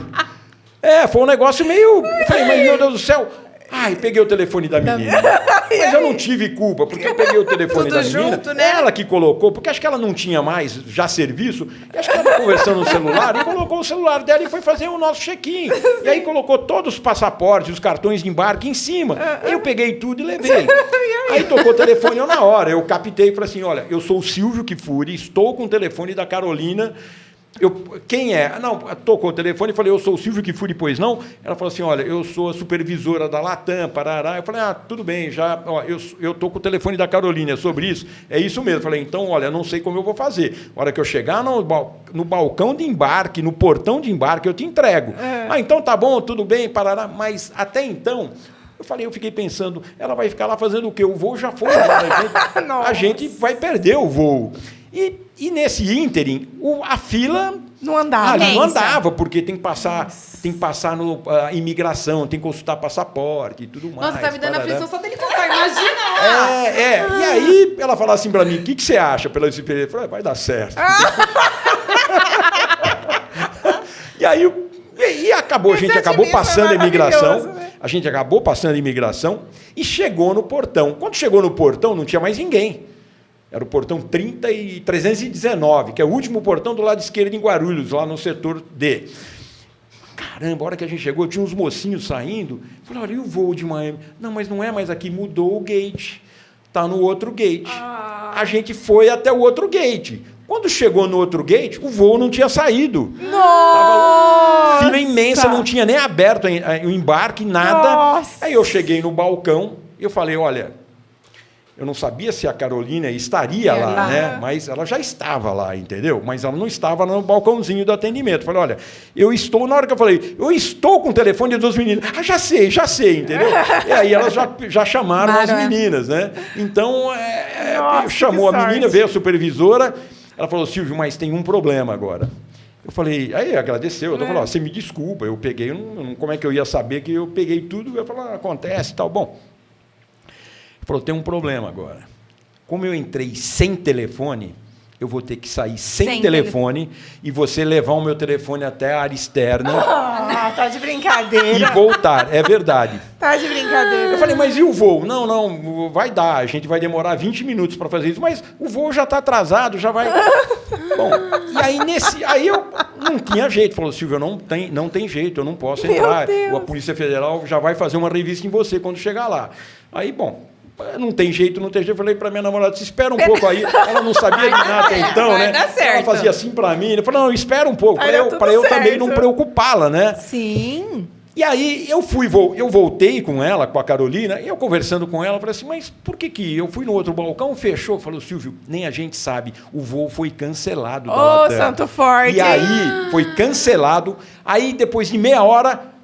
Foi um negócio meio... Eu falei, mas meu Deus do céu... Ai, peguei o telefone da menina. Mas eu não tive culpa, porque eu peguei o telefone da menina. Junto, né? Ela que colocou, porque acho que ela não tinha mais já serviço. E acho que ela estava conversando no celular e colocou o celular dela e foi fazer o nosso check-in. E aí colocou todos os passaportes, os cartões de embarque em cima. Eu peguei tudo e levei. Aí tocou o telefone, eu na hora. Eu captei e falei assim, olha, eu sou o Silvio Kfouri, estou com o telefone da Carolina... Quem é? Não, tocou o telefone e falei, eu sou o Silvio Kfouri, pois não? Ela falou assim, olha, eu sou a supervisora da Latam, parará. Eu falei, tudo bem, já, eu estou com o telefone da Carolina, é sobre isso? É isso mesmo. Eu falei, então, olha, não sei como eu vou fazer. A hora que eu chegar no balcão de embarque, no portão de embarque, eu te entrego. Então tá bom, tudo bem, parará. Mas até então... Eu fiquei pensando, ela vai ficar lá fazendo o quê? O voo já foi, a gente vai perder o voo. E nesse ínterim, a fila não andava. Não andava, porque tem que passar no imigração, tem que consultar passaporte e tudo mais. Nossa, tá me dando aflição só dele contar, imagina lá. E aí ela falou assim pra mim, o que você acha pela experiência? Eu falei, vai dar certo. E aí... E acabou, a gente acabou passando a imigração. Né? A gente acabou passando a imigração e chegou no portão. Quando chegou no portão, não tinha mais ninguém. Era o portão 319, que é o último portão do lado esquerdo em Guarulhos, lá no setor D. Caramba, a hora que a gente chegou, tinha uns mocinhos saindo. Falei, olha, e o voo de Miami? Não, mas não é mais aqui, mudou o gate. Está no outro gate. A gente foi até o outro gate. Quando chegou no outro gate, o voo não tinha saído. Nossa! Fila imensa, não tinha nem aberto o embarque, nada. Nossa. Aí eu cheguei no balcão e eu falei, olha, eu não sabia se a Carolina estaria lá, né? Mas ela já estava lá, entendeu? Mas ela não estava no balcãozinho do atendimento. Eu falei, olha, na hora que eu falei, eu estou com o telefone dos meninos. Já sei, entendeu? E aí elas já chamaram as meninas, né? Então, chamou a menina, veio a supervisora. Ela falou, Silvio, mas tem um problema agora. Eu falei, aí agradeceu. Eu falei, você me desculpa, eu peguei, como é que eu ia saber que eu peguei tudo? Eu falei, acontece e tal. Bom, ele falou, tem um problema agora. Como eu entrei sem telefone, eu vou ter que sair sem telefone e você levar o meu telefone até a área externa. Tá de brincadeira. E voltar, é verdade. Tá de brincadeira. Eu falei, mas e o voo? Não, vai dar, a gente vai demorar 20 minutos para fazer isso, mas o voo já está atrasado, já vai... Bom, e aí eu não tinha jeito. Falou, Silvio, não tem jeito, eu não posso entrar. A Polícia Federal já vai fazer uma revista em você quando chegar lá. Aí, bom... Não tem jeito. Eu falei para minha namorada, espera um pouco aí. Ela não sabia de nada até então, né? Ela fazia assim para mim. Eu falei, não, espera um pouco, para eu também não preocupá-la, né? Sim. E aí eu voltei com ela, com a Carolina, e eu conversando com ela, falei assim, mas por que eu fui no outro balcão, fechou? Falou, Silvio, nem a gente sabe, o voo foi cancelado da Latam. Santo forte. E aí foi cancelado, aí depois de meia hora...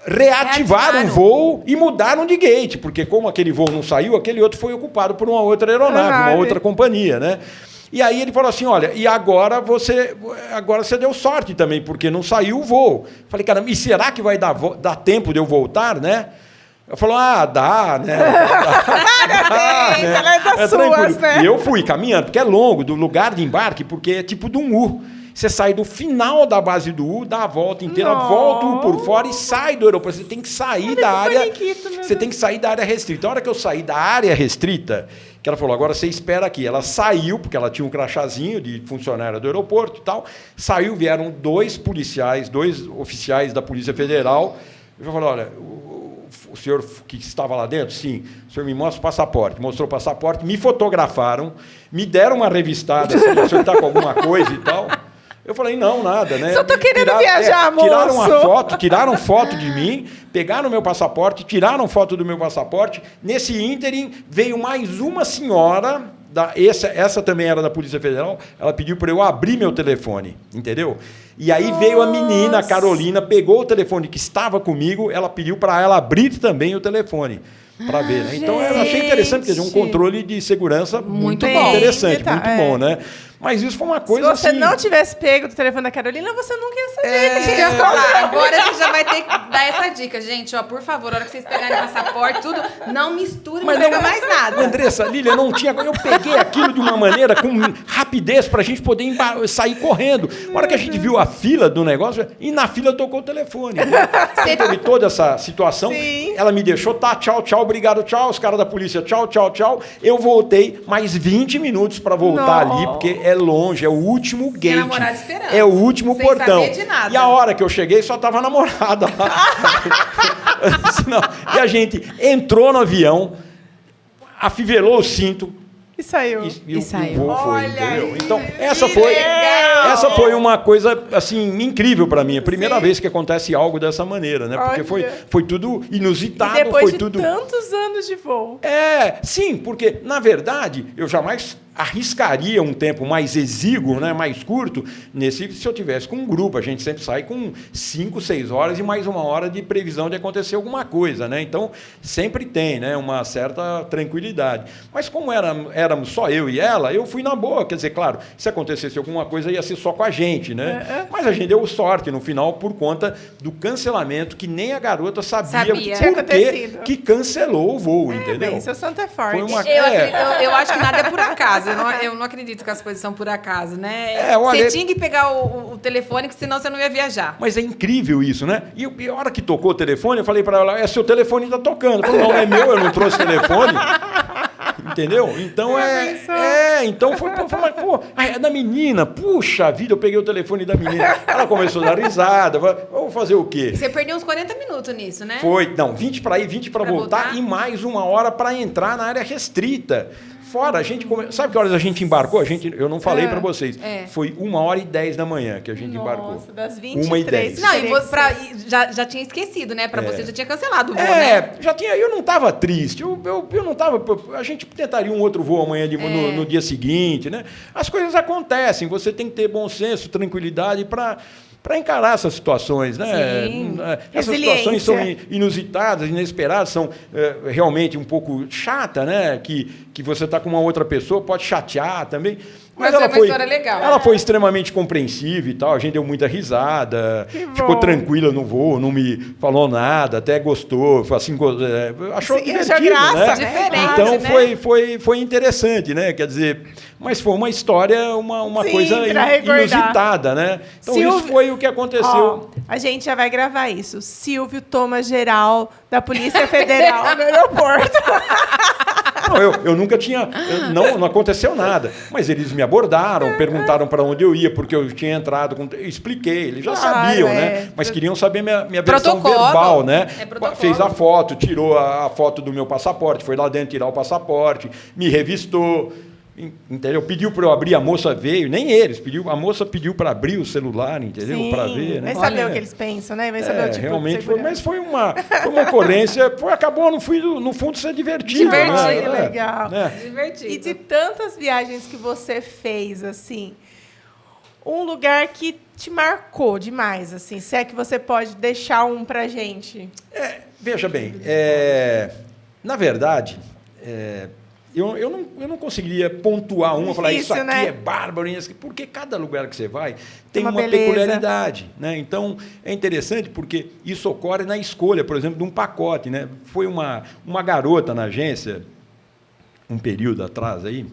Reativaram o voo e mudaram de gate, porque como aquele voo não saiu, aquele outro foi ocupado por uma outra aeronave, uma outra companhia, né? E aí ele falou assim, olha, e agora você deu sorte também, porque não saiu o voo. Falei, caramba, e será que vai dar tempo de eu voltar, né? Eu falei, dá, né? Ela é das suas, né? E eu fui caminhando, porque é longo, do lugar de embarque, porque é tipo de um U. Você sai do final da base do U, dá a volta inteira, volta o U por fora e sai do aeroporto. Você tem que sair da área. Você tem que sair da área restrita. A hora que eu saí da área restrita, que ela falou, agora você espera aqui. Ela saiu, porque ela tinha um crachazinho de funcionária do aeroporto e tal. Saiu, vieram dois oficiais da Polícia Federal. Eu falei, olha, o senhor que estava lá dentro? Sim. O senhor me mostra o passaporte. Mostrou o passaporte, me fotografaram, me deram uma revistada, assim, o senhor está com alguma coisa e tal. Eu falei, não, nada, né? Só tô querendo viajar, moço. Tiraram foto de mim, pegaram meu passaporte, tiraram foto do meu passaporte. Nesse ínterim, veio mais uma senhora, essa também era da Polícia Federal, ela pediu para eu abrir meu telefone, entendeu? E aí veio a menina, a Carolina, pegou o telefone que estava comigo, ela pediu para ela abrir também o telefone. Para ver, né? Então eu achei interessante, porque é um controle de segurança muito bom, interessante, muito bom, né? Mas isso foi uma coisa Se você não tivesse pego do telefone da Carolina, você nunca ia saber. Isso que eu ia falar. Agora você já vai ter que dar essa dica. Gente, ó, por favor, a hora que vocês pegarem passaporte, tudo, não misture, não pega mais nada. Andressa, Lília, não tinha... Eu peguei aquilo de uma maneira, com rapidez, pra gente poder sair correndo. Na hora que a gente viu a fila do negócio, e na fila tocou o telefone. Você teve toda essa situação. Sim. Ela me deixou, tá, tchau, tchau, obrigado, tchau. Os caras da polícia, tchau, tchau, tchau. Eu voltei mais 20 minutos pra voltar ali, porque é longe, é o último gate. Namorado esperando. É o último sem portão. Saber de nada. E a hora que eu cheguei, só tava a namorada lá. E a gente entrou no avião, afivelou o cinto. E saiu. E saiu. O voo foi, entendeu? Aí, então, legal. essa foi uma coisa, assim, incrível para mim. A primeira vez que acontece algo dessa maneira, né? Porque foi tudo inusitado. E depois foi de tudo... tantos anos de voo. Sim, porque, na verdade, eu jamais arriscaria um tempo mais exíguo, né, mais curto, se eu tivesse com um grupo. A gente sempre sai com 5, 6 horas e mais 1 hora de previsão de acontecer alguma coisa, né? Então, sempre tem, né, uma certa tranquilidade. Mas como éramos só eu e ela, eu fui na boa. Quer dizer, claro, se acontecesse alguma coisa, ia ser só com a gente, né? Mas a gente deu sorte no final por conta do cancelamento, que nem a garota sabia. Que cancelou o voo, entendeu? Seu santo é forte. Eu acho que nada é por acaso. Eu não acredito que as coisas são por acaso, né? Você tinha que pegar o telefone, que senão você não ia viajar. Mas é incrível isso, né? E a hora que tocou o telefone, eu falei para ela, seu telefone está tocando. Ela falou, não, é meu, eu não trouxe telefone. Entendeu? Então então foi é da menina. Puxa vida, eu peguei o telefone da menina. Ela começou a dar risada. Vou fazer o quê? Você perdeu uns 40 minutos nisso, né? Foi, 20 para ir, 20 para voltar e mais 1 hora para entrar na área restrita. Fora, a gente sabe que horas a gente embarcou? Eu não falei para vocês. Foi 1h10 da manhã que a gente embarcou. Nossa, das 23. 1h10. Não, já tinha esquecido, né? Para você já tinha cancelado o voo, né? Já tinha. Eu não estava triste. Eu não estava. A gente tentaria um outro voo amanhã no dia seguinte, né? As coisas acontecem. Você tem que ter bom senso, tranquilidade para encarar essas situações, né? Sim. Essas situações são inusitadas, inesperadas, são realmente um pouco chata, né? Que você está com uma outra pessoa, pode chatear também. Mas ela foi uma história legal. Ela foi extremamente compreensiva e tal, a gente deu muita risada, ficou tranquila no voo, não me falou nada, até gostou, assim, achou divertido, graça, né? Diferente, então né? foi interessante, né? Quer dizer, mas foi uma história, uma coisa inusitada, né? Então isso foi o que aconteceu. A gente já vai gravar isso. Silvio toma geral da Polícia Federal no aeroporto. Não, eu nunca tinha... Não aconteceu nada. Mas eles me abordaram, perguntaram para onde eu ia, porque eu tinha entrado... Eu expliquei, eles já sabiam, né? Mas queriam saber minha versão verbal, né? Fez a foto, tirou a foto do meu passaporte, foi lá dentro tirar o passaporte, me revistou... Entendeu? Pediu para eu abrir, a moça veio, nem eles, a moça pediu para abrir o celular, entendeu? Para ver, né? Vai saber o que eles pensam, né? Vai saber o tipo realmente de segurança. mas foi uma ocorrência, acabou no fundo ser divertido. Divertido, né? Legal. Né? Divertido. E de tantas viagens que você fez, assim, um lugar que te marcou demais, assim, se é que você pode deixar um pra gente. Veja bem, na verdade, eu não conseguiria pontuar uma, falar isso aqui, né? É bárbaro, porque cada lugar que você vai tem uma peculiaridade, né? Então, é interessante porque isso ocorre na escolha, por exemplo, de um pacote, né? Foi uma garota na agência, um período atrás aí,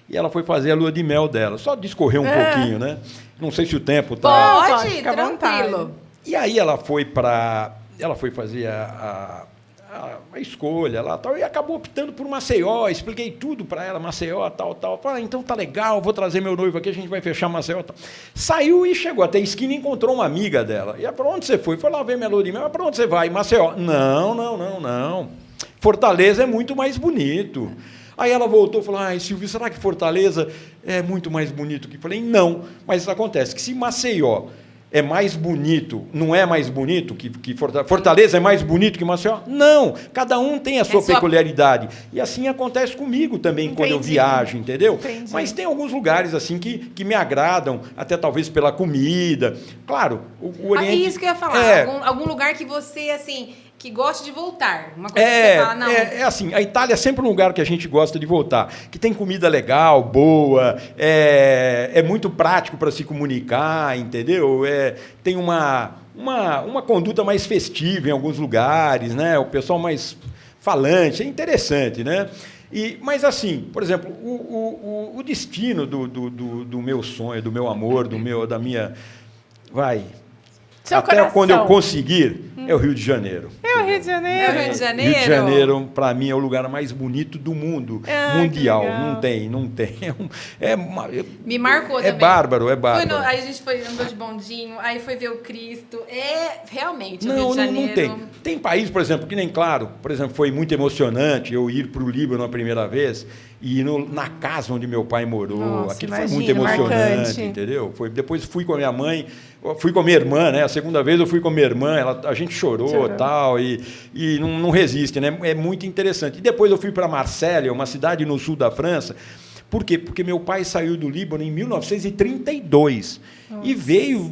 e ela foi fazer a lua de mel dela. Só discorrer um pouquinho, né? Não sei se o tempo está... Pode, tranquilo. E aí ela foi fazer a escolha lá, tal, e acabou optando por Maceió. Expliquei tudo para ela, Maceió, tal. Falei, então tá legal, vou trazer meu noivo aqui, a gente vai fechar Maceió, tal. Saiu e chegou até a esquina e encontrou uma amiga dela. E ela, para onde você foi? Foi lá ver minha lua de mel. Mas para onde você vai? Maceió. Não. Fortaleza é muito mais bonito. Aí ela voltou e falou, Silvio, será que Fortaleza é muito mais bonito que... Falei, não, mas isso acontece, que se Maceió é mais bonito, não é mais bonito que Fortaleza é mais bonito que Maceió? Não, cada um tem a sua peculiaridade. E assim acontece comigo também quando eu viajo, entendeu? Entendi. Mas tem alguns lugares assim que me agradam, até talvez pela comida. Claro, o Oriente... Isso que eu ia falar, algum lugar que você, assim... que goste de voltar. Uma coisa que você fala, não. É assim, a Itália é sempre um lugar que a gente gosta de voltar, que tem comida legal, boa, é muito prático para se comunicar, entendeu? Tem uma conduta mais festiva em alguns lugares, né? O pessoal mais falante, é interessante, né? Mas assim, por exemplo, o destino do meu sonho, do meu amor, da minha... Seu até coração. quando eu conseguir, é o Rio de Janeiro. É o Rio de Janeiro. É o Rio de Janeiro? Rio de Janeiro, para mim, é o lugar mais bonito do mundo. Mundial. Não tem. Me marcou também. É bárbaro. Aí a gente andou de bondinho, aí foi ver o Cristo. Realmente, o Rio de Janeiro... Não tem. Tem país, por exemplo, que nem claro, por exemplo, foi muito emocionante eu ir para o Líbano a primeira vez e ir na casa onde meu pai morou. Nossa, aquilo imagina, foi muito emocionante, marcante. entendeu? Depois fui com a minha mãe, fui com a minha irmã, né? A segunda vez eu fui com a minha irmã, a gente chorou. Tal, e não resiste, né? É muito interessante. E depois eu fui para Marselha, uma cidade no sul da França. Por quê? Porque meu pai saiu do Líbano em 1932 e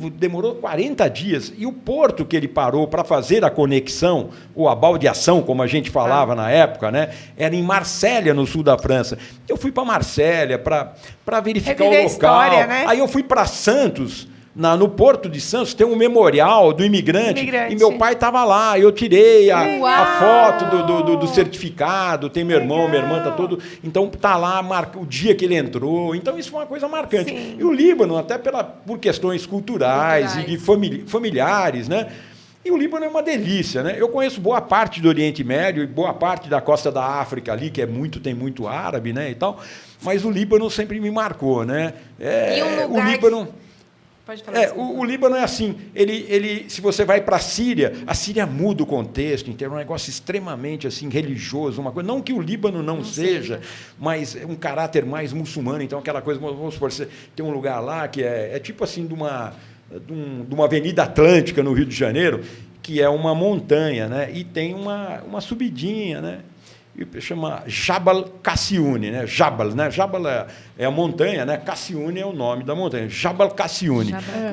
demorou 40 dias. E o porto que ele parou para fazer a conexão, ou a baldeação, como a gente falava na época, né? Era em Marselha, no sul da França. Eu fui para Marselha para verificar o local. História, né? Aí eu fui para Santos. No Porto de Santos tem um memorial do imigrante. E meu pai estava lá. Eu tirei a foto do certificado. Tem meu irmão, minha irmã está todo. Então está lá o dia que ele entrou. Então isso foi uma coisa marcante. Sim. E o Líbano, até por questões culturais e de familiares, né? E o Líbano é uma delícia, né? Eu conheço boa parte do Oriente Médio e boa parte da costa da África ali, que tem muito árabe, né, e tal. Mas o Líbano sempre me marcou, né? E um lugar o Líbano... Pode falar o Líbano é assim, se você vai para a Síria muda o contexto, então é um negócio extremamente assim, religioso, uma coisa, não que o Líbano não seja, mas é um caráter mais muçulmano, então aquela coisa, vamos supor, você tem um lugar lá que é tipo assim de uma avenida atlântica no Rio de Janeiro, que é uma montanha, né? E tem uma subidinha, né? Chama Jabal Qassioun, né? Jabal é a montanha, né? Qassioun é o nome da montanha, Jabal Qassioun.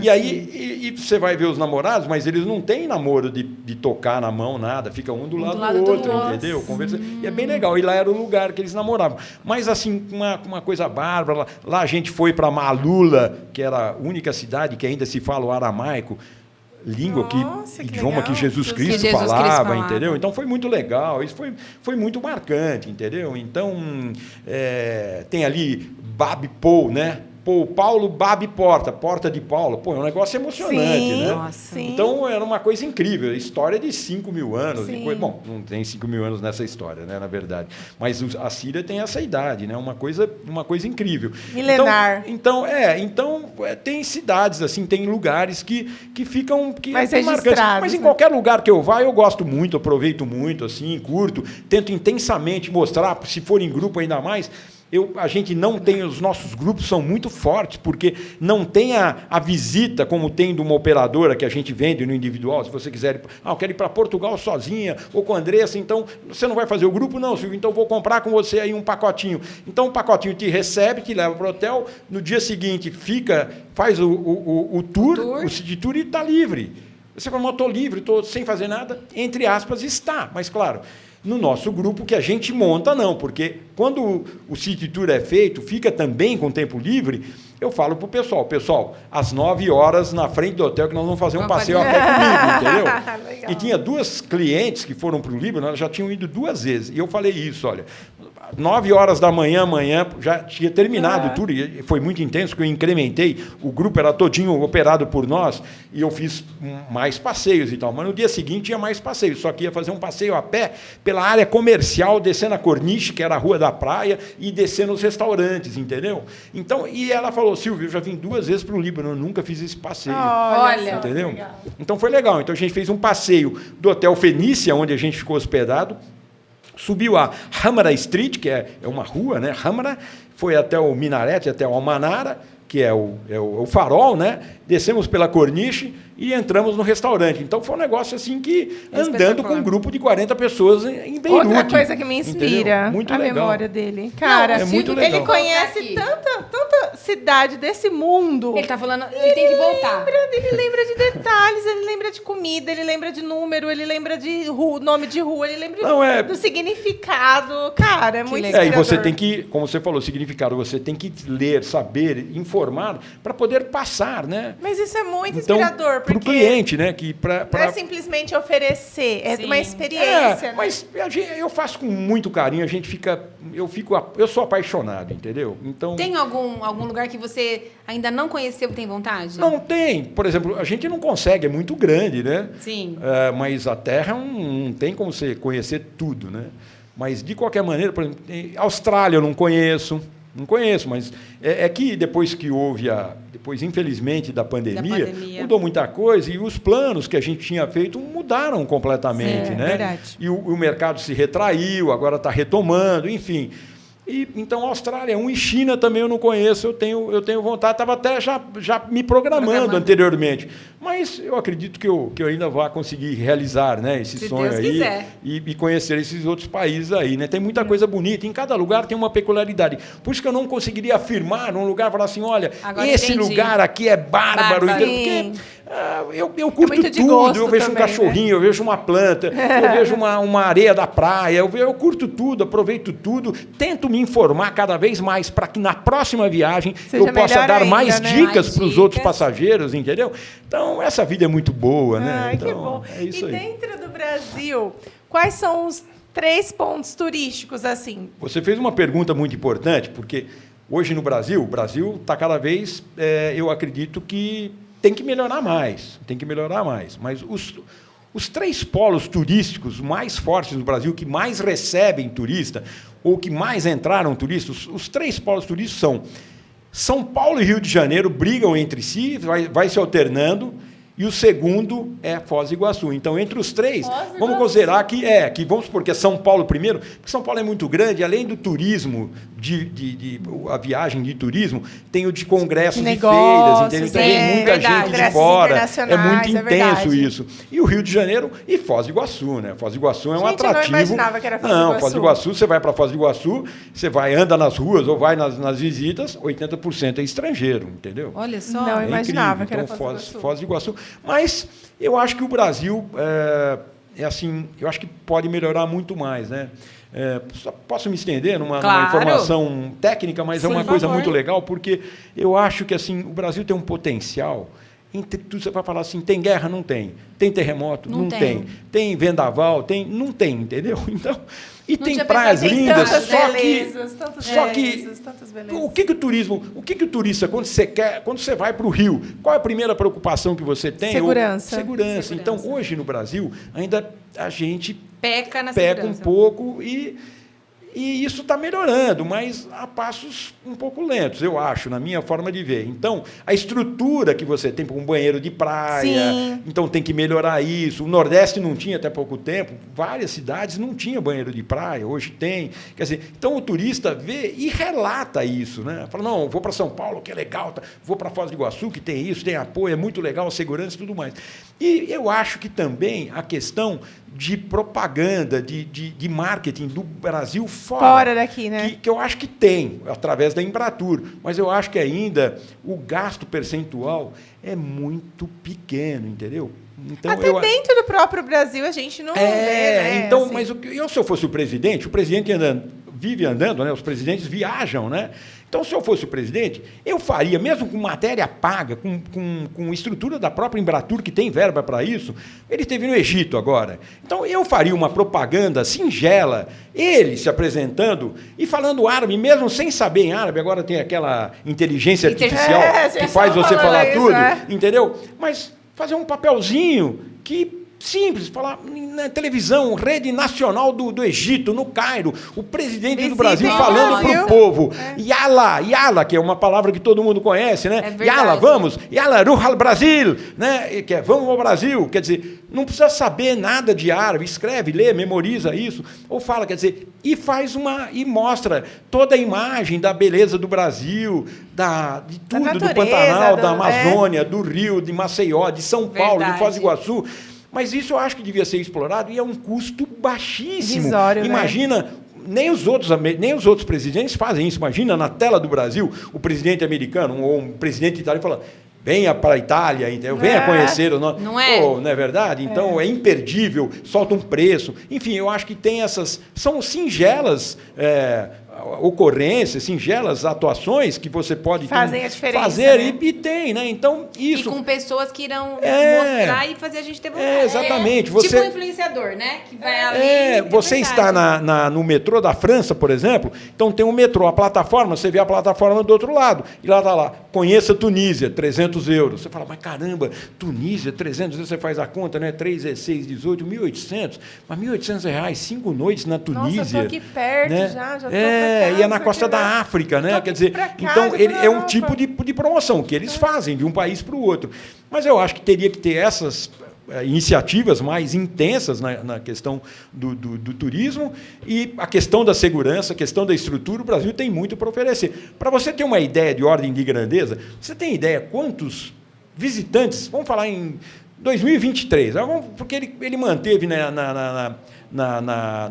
E aí você vai ver os namorados, mas eles não têm namoro de tocar na mão, nada, fica um do lado do outro, entendeu? Conversa. E é bem legal. E lá era o lugar que eles namoravam. Mas assim, uma coisa bárbara, lá a gente foi para Malula, que era a única cidade que ainda se fala o aramaico. Idioma que Jesus Cristo falava, entendeu? Então foi muito legal, isso foi muito marcante, entendeu? Então tem ali Bab Pou, né? Paulo Bab Porta de Paulo. É um negócio emocionante, né? Nossa. Então era uma coisa incrível, história de 5.000 anos. Bom, não tem 5.000 anos nessa história, né, na verdade. Mas a Síria tem essa idade, né? Uma coisa incrível. Milenar. Então tem cidades, assim, tem lugares que ficam mais registrados. Mas em qualquer lugar que eu vá, eu gosto muito, aproveito muito, assim, curto, tento intensamente mostrar, se for em grupo ainda mais. A gente não tem, os nossos grupos são muito fortes, porque não tem a visita, como tem de uma operadora que a gente vende no individual. Se você quiser, eu quero ir para Portugal sozinha, ou com a Andressa, então você não vai fazer o grupo? Não, Silvio, então vou comprar com você aí um pacotinho. Então o pacotinho te recebe, te leva para o hotel, no dia seguinte faz o tour, o city tour e está livre. Você fala, estou livre, estou sem fazer nada, entre aspas, está, mas claro... No nosso grupo, que a gente monta, não, porque quando o City Tour é feito, fica também com tempo livre, eu falo para o pessoal, às 9 horas, na frente do hotel, que nós vamos fazer um passeio a pé comigo, entendeu? Legal. E tinha 2 clientes que foram para o Líbano, elas já tinham ido 2 vezes, e eu falei isso, olha... 9 horas da manhã, amanhã, já tinha terminado o tour, e foi muito intenso, que eu incrementei, o grupo era todinho operado por nós, e eu fiz mais passeios e tal, mas no dia seguinte tinha mais passeios, só que ia fazer um passeio a pé pela área comercial, descendo a Corniche, que era a rua da praia, e descendo os restaurantes, entendeu? Então, e ela falou, Silvio, eu já vim 2 vezes para o Líbano, eu nunca fiz esse passeio. Olha, entendeu? Legal. Então foi legal, então a gente fez um passeio do Hotel Fenícia, onde a gente ficou hospedado, subiu a Hamra Street, que é uma rua, né? Hamra, foi até o Minarete, até o Almanara, que é o farol, né? Descemos pela Corniche e entramos no restaurante. Então foi um negócio assim que andando com um grupo de 40 pessoas em Beirute. Outra coisa que me inspira muito a legal. memória dele. Cara, é muito legal. Ele conhece tanta cidade desse mundo... Ele tá falando, ele tem que voltar. Ele lembra de detalhes, ele lembra de comida, ele lembra de número, ele lembra de nome de rua, ele lembra do significado. Cara, é muito inspirador. E você tem que, como você falou, significado, você tem que ler, saber, informar para poder passar, né? Mas isso é muito inspirador, porque... Para o cliente, né? Não é simplesmente oferecer, é uma experiência. Né? Mas eu faço com muito carinho, eu sou apaixonado, entendeu? Então, tem algum lugar que você ainda não conheceu e tem vontade? Não tem. Por exemplo, a gente não consegue, é muito grande, né? Sim. Mas a Terra não tem como você conhecer tudo, né? Mas, de qualquer maneira, por exemplo, Austrália eu não conheço, mas é que depois que houve depois, infelizmente, da pandemia, mudou muita coisa e os planos que a gente tinha feito mudaram completamente, né? Verdade. E o mercado se retraiu, agora está retomando, enfim. Então, Austrália e China também eu não conheço, eu tenho vontade, estava até já me programando anteriormente. Mas eu acredito que eu ainda vou conseguir realizar, né, esse sonho Deus aí quiser. E conhecer esses outros países aí. Né? Tem muita coisa bonita, em cada lugar tem uma peculiaridade. Por isso que eu não conseguiria afirmar num lugar, falar assim, olha, agora esse lugar aqui é bárbaro. Porque eu curto tudo, eu vejo também, um cachorrinho, né? Eu vejo uma planta, eu vejo uma areia da praia, eu curto tudo, aproveito tudo, tento me informar cada vez mais para que na próxima viagem eu possa dar mais dicas para os outros passageiros, entendeu? Então, essa vida é muito boa, né? Então, que bom. É isso aí. E dentro do Brasil, quais são os 3 pontos turísticos, assim? Você fez uma pergunta muito importante, porque hoje no Brasil, o Brasil está cada vez, eu acredito que tem que melhorar mais. Mas os 3 polos turísticos mais fortes no Brasil, que mais recebem turista, ou que mais entraram turistas, os 3 polos turísticos são São Paulo e Rio de Janeiro brigam entre si, vai se alternando, e o segundo é Foz do Iguaçu. Então, entre os 3, vamos considerar que vamos supor que é São Paulo primeiro, porque São Paulo é muito grande, além do turismo, a viagem de turismo, tem o de congressos e feiras, entendeu? Então, tem muita gente de fora, é muito intenso isso. E o Rio de Janeiro e Foz do Iguaçu, né? Foz do Iguaçu é um atrativo. Eu não imaginava que era Foz do Iguaçu. Não, Foz do Iguaçu, você vai para Foz do Iguaçu, você anda nas ruas ou vai nas visitas, 80% é estrangeiro, entendeu? Olha só. Não, eu imaginava que era Foz do Iguaçu. Mas eu acho que o Brasil assim, eu acho que pode melhorar muito mais, né? Posso me estender numa informação técnica, mas Sim, é uma por coisa favor. muito legal, porque eu acho que assim, o Brasil tem um potencial. Você vai falar assim, tem guerra? Não tem. Tem terremoto? Não tem. Tem vendaval? Não tem, entendeu? Então, e tem praias lindas, só que o que o turista, quando você vai para o Rio, qual é a primeira preocupação que você tem? Segurança. Então, hoje no Brasil, ainda a gente peca um pouco e isso está melhorando, mas a passos um pouco lentos, eu acho, na minha forma de ver. Então, a estrutura que você tem para um banheiro de praia, Sim. Então tem que melhorar isso. O Nordeste não tinha até pouco tempo, várias cidades não tinham banheiro de praia, hoje tem. Quer dizer, então o turista vê e relata isso, né? Fala, não, vou para São Paulo, que é legal, vou para Foz do Iguaçu, que tem isso, tem apoio, é muito legal, segurança e tudo mais. E eu acho que também a questão de propaganda, de marketing do Brasil fora daqui, né? Que eu acho que tem, através da Embratur, mas eu acho que ainda o gasto percentual é muito pequeno, pequeno, entendeu? Então, até dentro do próprio Brasil a gente não vê, né? Então, assim. Mas se eu fosse o presidente vive andando, né? Os presidentes viajam, né? Então, se eu fosse o presidente, eu faria, mesmo com matéria paga, com estrutura da própria Embratur, que tem verba para isso, ele esteve no Egito agora. Então, eu faria uma propaganda singela, ele se apresentando e falando árabe, mesmo sem saber em árabe, agora tem aquela inteligência artificial que faz você falar isso, tudo, entendeu? Mas fazer um papelzinho que... Simples, falar na televisão, rede nacional do Egito, no Cairo, o presidente do Brasil falando para o povo. Yala, que é uma palavra que todo mundo conhece, né? Yala, vamos, Yala, ruha al Brasil, né? Que é vamos ao Brasil. Quer dizer, não precisa saber nada de árabe, escreve, lê, memoriza isso, ou fala, quer dizer, e mostra toda a imagem da beleza do Brasil, de tudo, natureza, do Pantanal, da Amazônia, do Rio, de Maceió, de São Paulo, de Foz do Iguaçu. Mas isso eu acho que devia ser explorado e é um custo baixíssimo. Irrisório, imagina, nem os outros presidentes fazem isso. Imagina, na tela do Brasil, o presidente americano ou um presidente italiano falando: venha para a Itália, entendeu? Venha conhecer o nosso... Não é? Não é verdade? Então, é imperdível, solta um preço. Enfim, eu acho que tem essas... São singelas ocorrências, singelas atuações que você pode fazem a diferença, fazer, né? e tem, né? Então, isso... E com pessoas que irão mostrar e fazer a gente ter vontade. Exatamente. Tipo um influenciador, né? Que vai ali... Você está no metrô da França, por exemplo, então tem um metrô, a plataforma, você vê a plataforma do outro lado, e lá está lá, conheça Tunísia, 300 euros. Você fala, mas caramba, Tunísia, 300 euros, você faz a conta, né? 3 vezes 6, 18, 1.800, mas 1.800 reais, 5 noites na Tunísia. Nossa, eu tô aqui perto, né? já tô e é na costa da África, né? Quer dizer, então é um tipo de promoção que eles fazem de um país para o outro. Mas eu acho que teria que ter essas iniciativas mais intensas na questão do turismo, e a questão da segurança, a questão da estrutura. O Brasil tem muito para oferecer. Para você ter uma ideia de ordem de grandeza, você tem ideia quantos visitantes, vamos falar em 2023, porque ele manteve na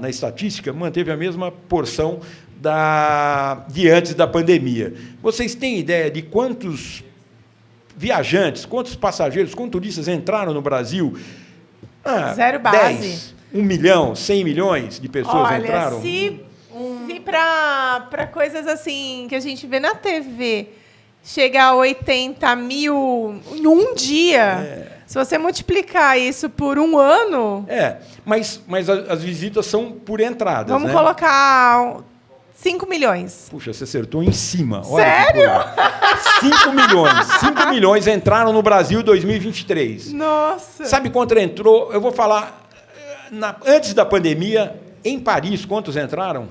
estatística, manteve a mesma porção de antes da pandemia. Vocês têm ideia de quantos viajantes, quantos passageiros, quantos turistas entraram no Brasil? Zero base. 10, 1 milhão, 100 milhões de pessoas entraram? Se para coisas assim que a gente vê na TV chega a 80 mil em um dia, se você multiplicar isso por um ano... Mas as visitas são por entradas. Vamos colocar 5 milhões. Puxa, você acertou em cima. Olha, sério? 5 milhões. 5 milhões entraram no Brasil em 2023. Nossa. Sabe quanto entrou? Eu vou falar, antes da pandemia, em Paris, quantos entraram?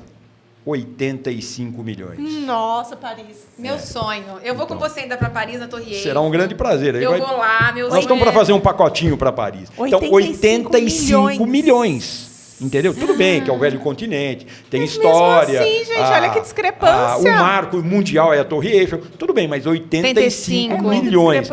85 milhões. Nossa, Paris. Meu sonho. Eu vou com você ainda para Paris, na Torre Eiffel. Será um grande prazer. Eu vou lá, meu sonho. Nós estamos para fazer um pacotinho para Paris. Então, 85 milhões. Entendeu? Tudo bem que é o velho continente, tem história. Mesmo assim, gente, olha que discrepância. O marco mundial é a Torre Eiffel. Tudo bem, mas 85 milhões.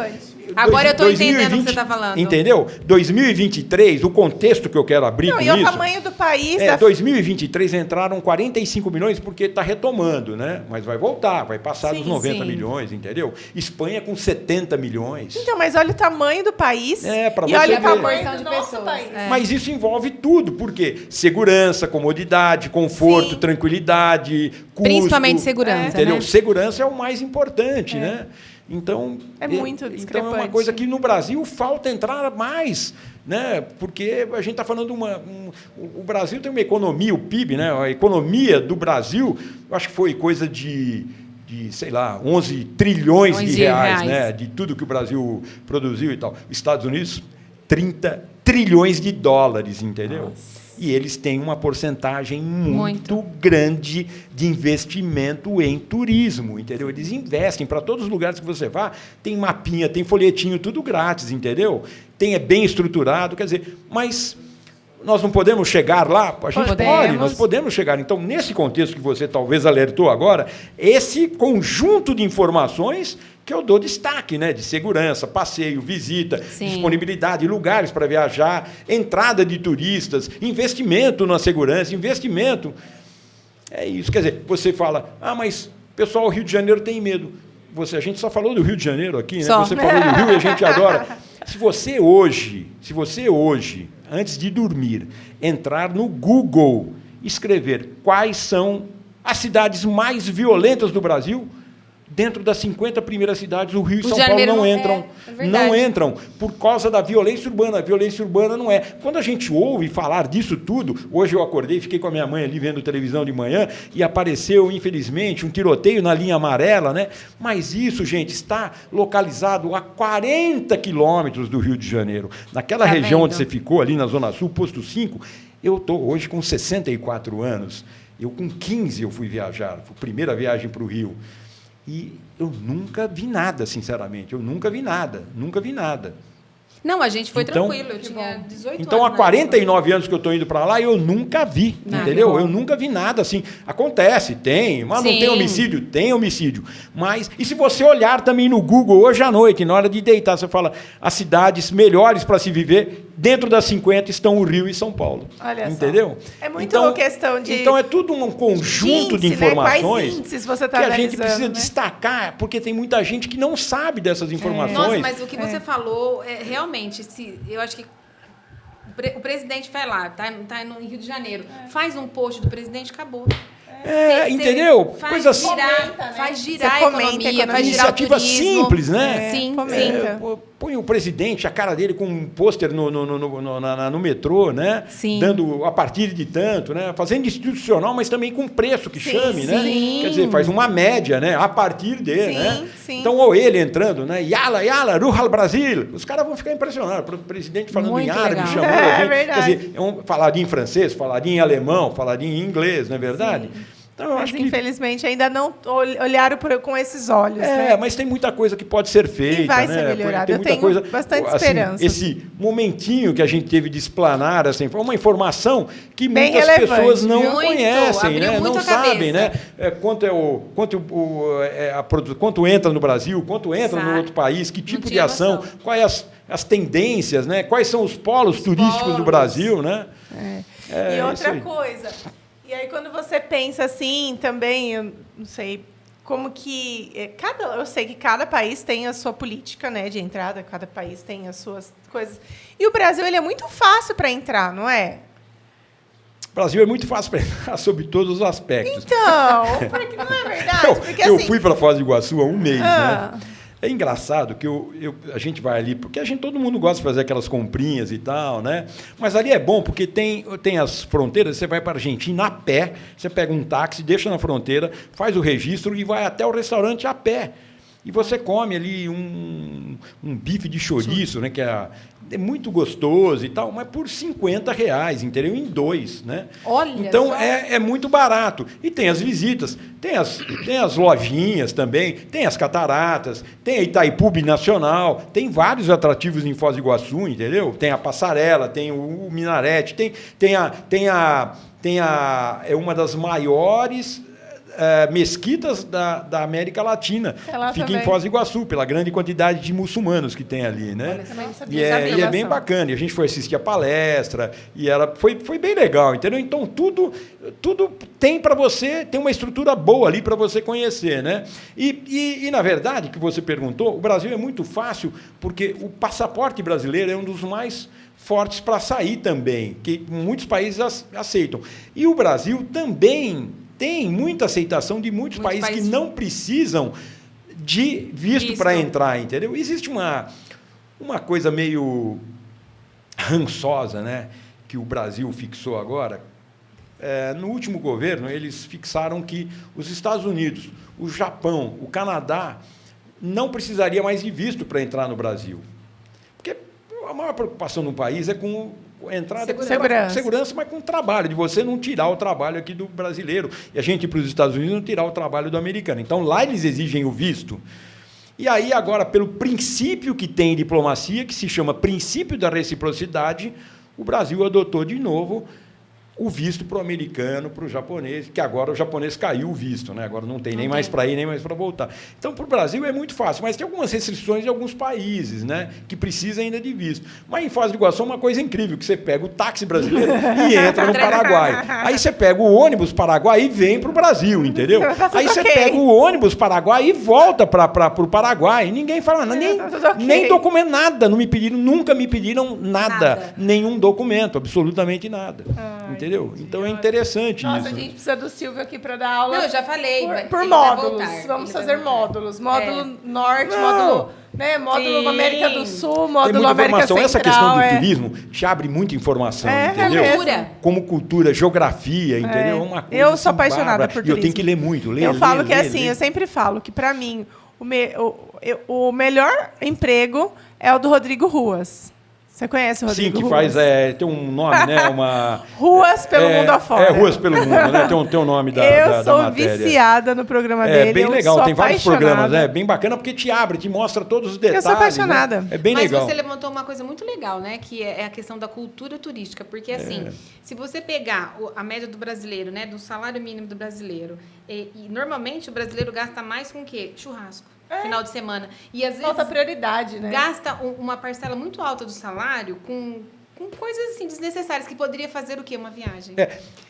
Agora eu estou entendendo o que você está falando. Entendeu? 2023, o contexto que eu quero abrir com isso... E o tamanho do país... 2023 entraram 45 milhões porque está retomando, né? Mas vai voltar, vai passar dos 90 milhões, entendeu? Espanha com 70 milhões. Então, mas olha o tamanho do país para e você olha ver. a proporção de pessoas. Mas isso envolve tudo, porque segurança, comodidade, conforto, tranquilidade, custo... Principalmente segurança, entendeu? né? Segurança é o mais importante, né? Então, é muito discrepante. Então é uma coisa que no Brasil falta entrar mais, né? Porque a gente está falando o Brasil tem uma economia, o PIB, né? A economia do Brasil, eu acho que foi coisa de sei lá, 11 trilhões de reais, né? De tudo que o Brasil produziu e tal. Os Estados Unidos, 30 trilhões de dólares, entendeu? Nossa. E eles têm uma porcentagem muito grande de investimento em turismo, entendeu? Eles investem para todos os lugares que você vá, tem mapinha, tem folhetinho, tudo grátis, entendeu? É bem estruturado, quer dizer, mas nós não podemos chegar lá? A gente pode, nós podemos chegar. Então, nesse contexto que você talvez alertou agora, esse conjunto de informações que eu dou destaque, né? De segurança, passeio, visita, disponibilidade, lugares para viajar, entrada de turistas, investimento na segurança, investimento. É isso. Quer dizer, você fala, mas pessoal, o Rio de Janeiro tem medo. A gente só falou do Rio de Janeiro aqui, né? Você falou do Rio e a gente adora. Se você hoje, antes de dormir, entrar no Google, escrever quais são as cidades mais violentas do Brasil, dentro das 50 primeiras cidades, o Rio e São Paulo não entram. Não entram por causa da violência urbana. A violência urbana não é. Quando a gente ouve falar disso tudo, hoje eu acordei, fiquei com a minha mãe ali vendo televisão de manhã e apareceu, infelizmente, um tiroteio na linha amarela, né? Mas isso, gente, está localizado a 40 quilômetros do Rio de Janeiro. Naquela região onde você ficou, ali na Zona Sul, Posto 5, eu estou hoje com 64 anos. Eu, com 15, eu fui viajar. Foi a primeira viagem para o Rio. E eu nunca vi nada, sinceramente. Eu nunca vi nada. Não, a gente foi tranquilo, eu tinha 18 anos. Então, há 49 anos que eu estou indo para lá, eu nunca vi, entendeu? Eu nunca vi nada assim. Acontece, tem, mas não tem homicídio? Tem homicídio. Mas, e se você olhar também no Google hoje à noite, na hora de deitar, você fala, as cidades melhores para se viver, dentro das 50 estão o Rio e São Paulo. Olha entendeu? Só. É muito questão de... Então, é tudo um conjunto de informações, né? Quais índices você tá que a gente precisa destacar, porque tem muita gente que não sabe dessas informações. Nossa, mas o que você falou, realmente, eu acho que o presidente vai lá, tá no Rio de Janeiro, faz um post do presidente, acabou. Entendeu? Faz girar a economia, faz girar o turismo. Iniciativa simples, né? Sim. Põe o presidente, a cara dele com um pôster no metrô, né? Sim. Dando a partir de tanto, né? Fazendo institucional, mas também com preço que chame, né? Quer dizer, faz uma média, né? A partir de, né? Sim. Então, ou ele entrando, né? Yala, Ruhal Brasil. Os caras vão ficar impressionados. O presidente falando muito em árabe, legal. chamou a gente. Verdade. Quer dizer, falaria em francês, falaria em alemão, falaria em inglês, não é verdade? Sim. Então, eu mas, acho que... infelizmente, ainda não olharam com esses olhos. né? Mas tem muita coisa que pode ser feita. E vai né? ser melhorado. Tem muita Eu tenho bastante esperança. Esse momentinho que a gente teve de explanar, uma informação que bem muitas relevante, pessoas não conhecem, né? Não sabem, né? Quanto entra no Brasil, quanto entra no outro país, que tipo de ação, quais as tendências, né? Quais são os polos turísticos do Brasil, né? E outra coisa... E aí, quando você pensa assim, também, eu não sei, como que... eu sei que cada país tem a sua política, né, de entrada, cada país tem as suas coisas. E o Brasil, ele é muito fácil para entrar, não é? O Brasil é muito fácil para entrar sobre todos os aspectos. Então, porque não é verdade? Porque, eu fui para Foz do Iguaçu há um mês, né? É engraçado que a gente vai ali, porque todo mundo gosta de fazer aquelas comprinhas e tal, né? Mas ali é bom, porque tem as fronteiras, você vai para a Argentina a pé, você pega um táxi, deixa na fronteira, faz o registro e vai até o restaurante a pé. E você come ali um bife de chouriço, né? Que é muito gostoso e tal, mas por R$50, entendeu? Em 2, né? Olha, então é muito barato. E tem as visitas, tem as lojinhas também, tem as cataratas, tem a Itaipu Nacional, tem vários atrativos em Foz do Iguaçu, entendeu? Tem a passarela, tem o minarete, é uma das maiores mesquitas da América Latina. Fica também em Foz do Iguaçu, pela grande quantidade de muçulmanos que tem ali, né? E é bem bacana. E a gente foi assistir a palestra, e foi bem legal, entendeu? Então, tudo tem para você, tem uma estrutura boa ali para você conhecer, né? E, na verdade, que você perguntou, o Brasil é muito fácil, porque o passaporte brasileiro é um dos mais fortes para sair também, que muitos países aceitam. E o Brasil também tem muita aceitação de muitos países que não precisam de visto para entrar, entendeu? Existe uma coisa meio rançosa, né, que o Brasil fixou agora. No último governo, eles fixaram que os Estados Unidos, o Japão, o Canadá não precisaria mais de visto para entrar no Brasil. Porque a maior preocupação no país é com entrada com segurança, mas com trabalho, de você não tirar o trabalho aqui do brasileiro e a gente ir para os Estados Unidos não tirar o trabalho do americano. Então, lá eles exigem o visto. E aí, agora, pelo princípio que tem em diplomacia, que se chama princípio da reciprocidade, o Brasil adotou de novo o visto para o americano, para o japonês, que agora o japonês caiu o visto, né? Agora não tem nem mais para ir, nem mais para voltar. Então, para o Brasil é muito fácil, mas tem algumas restrições de alguns países, né, que precisam ainda de visto. Mas em Foz do Iguaçu é uma coisa incrível, que você pega o táxi brasileiro e entra no Paraguai. Aí você pega o ônibus Paraguai e vem para o Brasil, entendeu? Aí você pega o ônibus Paraguai e volta para o Paraguai. Ninguém fala nada, nem documento, nada. Nunca me pediram nada. Nenhum documento, absolutamente nada. Entendeu? Então é interessante isso. A gente precisa do Silvio aqui para dar aula. Não, eu já falei. Por módulos. Vamos fazer módulos. Módulo norte, módulo América do Sul, módulo América Central. Essa questão do turismo te abre muita informação, entendeu? Como cultura, geografia, entendeu? É uma coisa eu sou apaixonada por turismo. E eu tenho que ler muito. Eu falo que assim, eu sempre falo que para mim o melhor emprego é o do Rodrigo Ruas. Você conhece o Rodrigo Sim, que Ruas? faz, tem um nome, né? Ruas pelo Mundo Afora. Ruas pelo Mundo, né? Tem um nome da Eu da sou matéria. viciada no programa dele. É bem legal, tem vários programas, né? bem bacana, porque te abre, te mostra todos os detalhes. Eu sou apaixonada. Né? É bem Mas legal. você levantou uma coisa muito legal, né? Que é a questão da cultura turística. Porque, assim, se você pegar a média do brasileiro, né? Do salário mínimo do brasileiro, e normalmente o brasileiro gasta mais com o quê? Churrasco. Final de semana. E às vezes Falta prioridade, né? gasta uma parcela muito alta do salário com coisas assim desnecessárias que poderia fazer o quê? Uma viagem.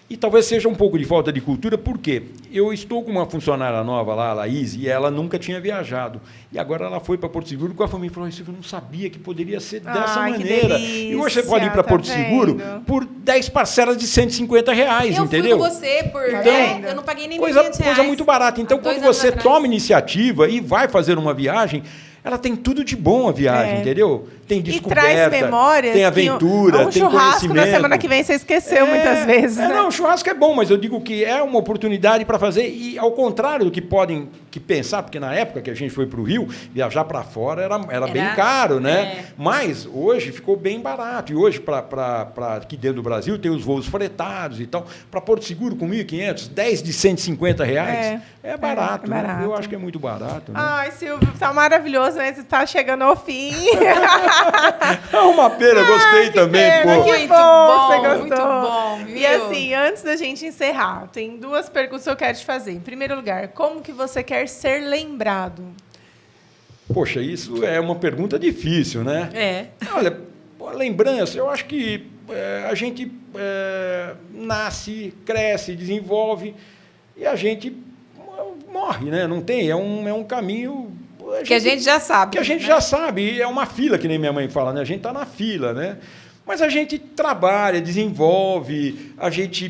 E talvez seja um pouco de falta de cultura, porque eu estou com uma funcionária nova lá, a Laís, e ela nunca tinha viajado. E agora ela foi para Porto Seguro com a família e falou: eu não sabia que poderia ser dessa maneira. E hoje você pode ir para Porto Seguro por 10 parcelas de R$150, entendeu? Eu fui com você por... eu não paguei nem coisa muito barata. Então, quando você toma iniciativa e vai fazer uma viagem, ela tem tudo de bom a viagem, entendeu? Tem descoberta, e traz memórias, tem aventura, tem churrasco conhecimento. na semana que vem você esqueceu muitas vezes, né? Não, o churrasco é bom, mas eu digo que é uma oportunidade para fazer, e ao contrário do que podem pensar, porque na época que a gente foi para o Rio, viajar para fora era bem caro, né? Mas hoje ficou bem barato, e hoje, para aqui dentro do Brasil, tem os voos fretados e tal. Para Porto Seguro, com 1.500, 10 de R$150, é barato, é barato. Né? Eu acho que é muito barato. Né? Ai, Silvio, tá maravilhoso, mas tá chegando ao fim. É uma pena, gostei também, pena, pô. Que bom, você gostou. Muito bom, viu? E assim, antes da gente encerrar, tem 2 perguntas que eu quero te fazer. Em primeiro lugar, como que você quer ser lembrado? Poxa, isso é uma pergunta difícil, né? Olha, lembrança, eu acho que a gente nasce, cresce, desenvolve e a gente morre, né? Não tem, é um caminho... Que a gente já sabe. Que a gente já sabe, é uma fila, que nem minha mãe fala, né? A gente está na fila, né? Mas a gente trabalha, desenvolve, a gente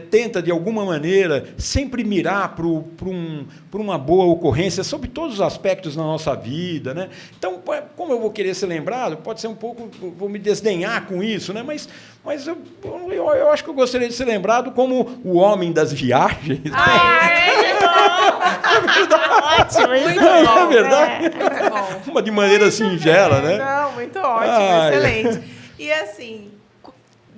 tenta, de alguma maneira, sempre mirar para uma boa ocorrência sobre todos os aspectos na nossa vida, né? Então, como eu vou querer ser lembrado, pode ser um pouco, vou me desdenhar com isso, né? Mas eu acho que eu gostaria de ser lembrado como o homem das viagens. Ótimo, muito bom. É verdade? Muito bom. Uma de maneira singela, né? Não, muito ótimo, excelente. E assim,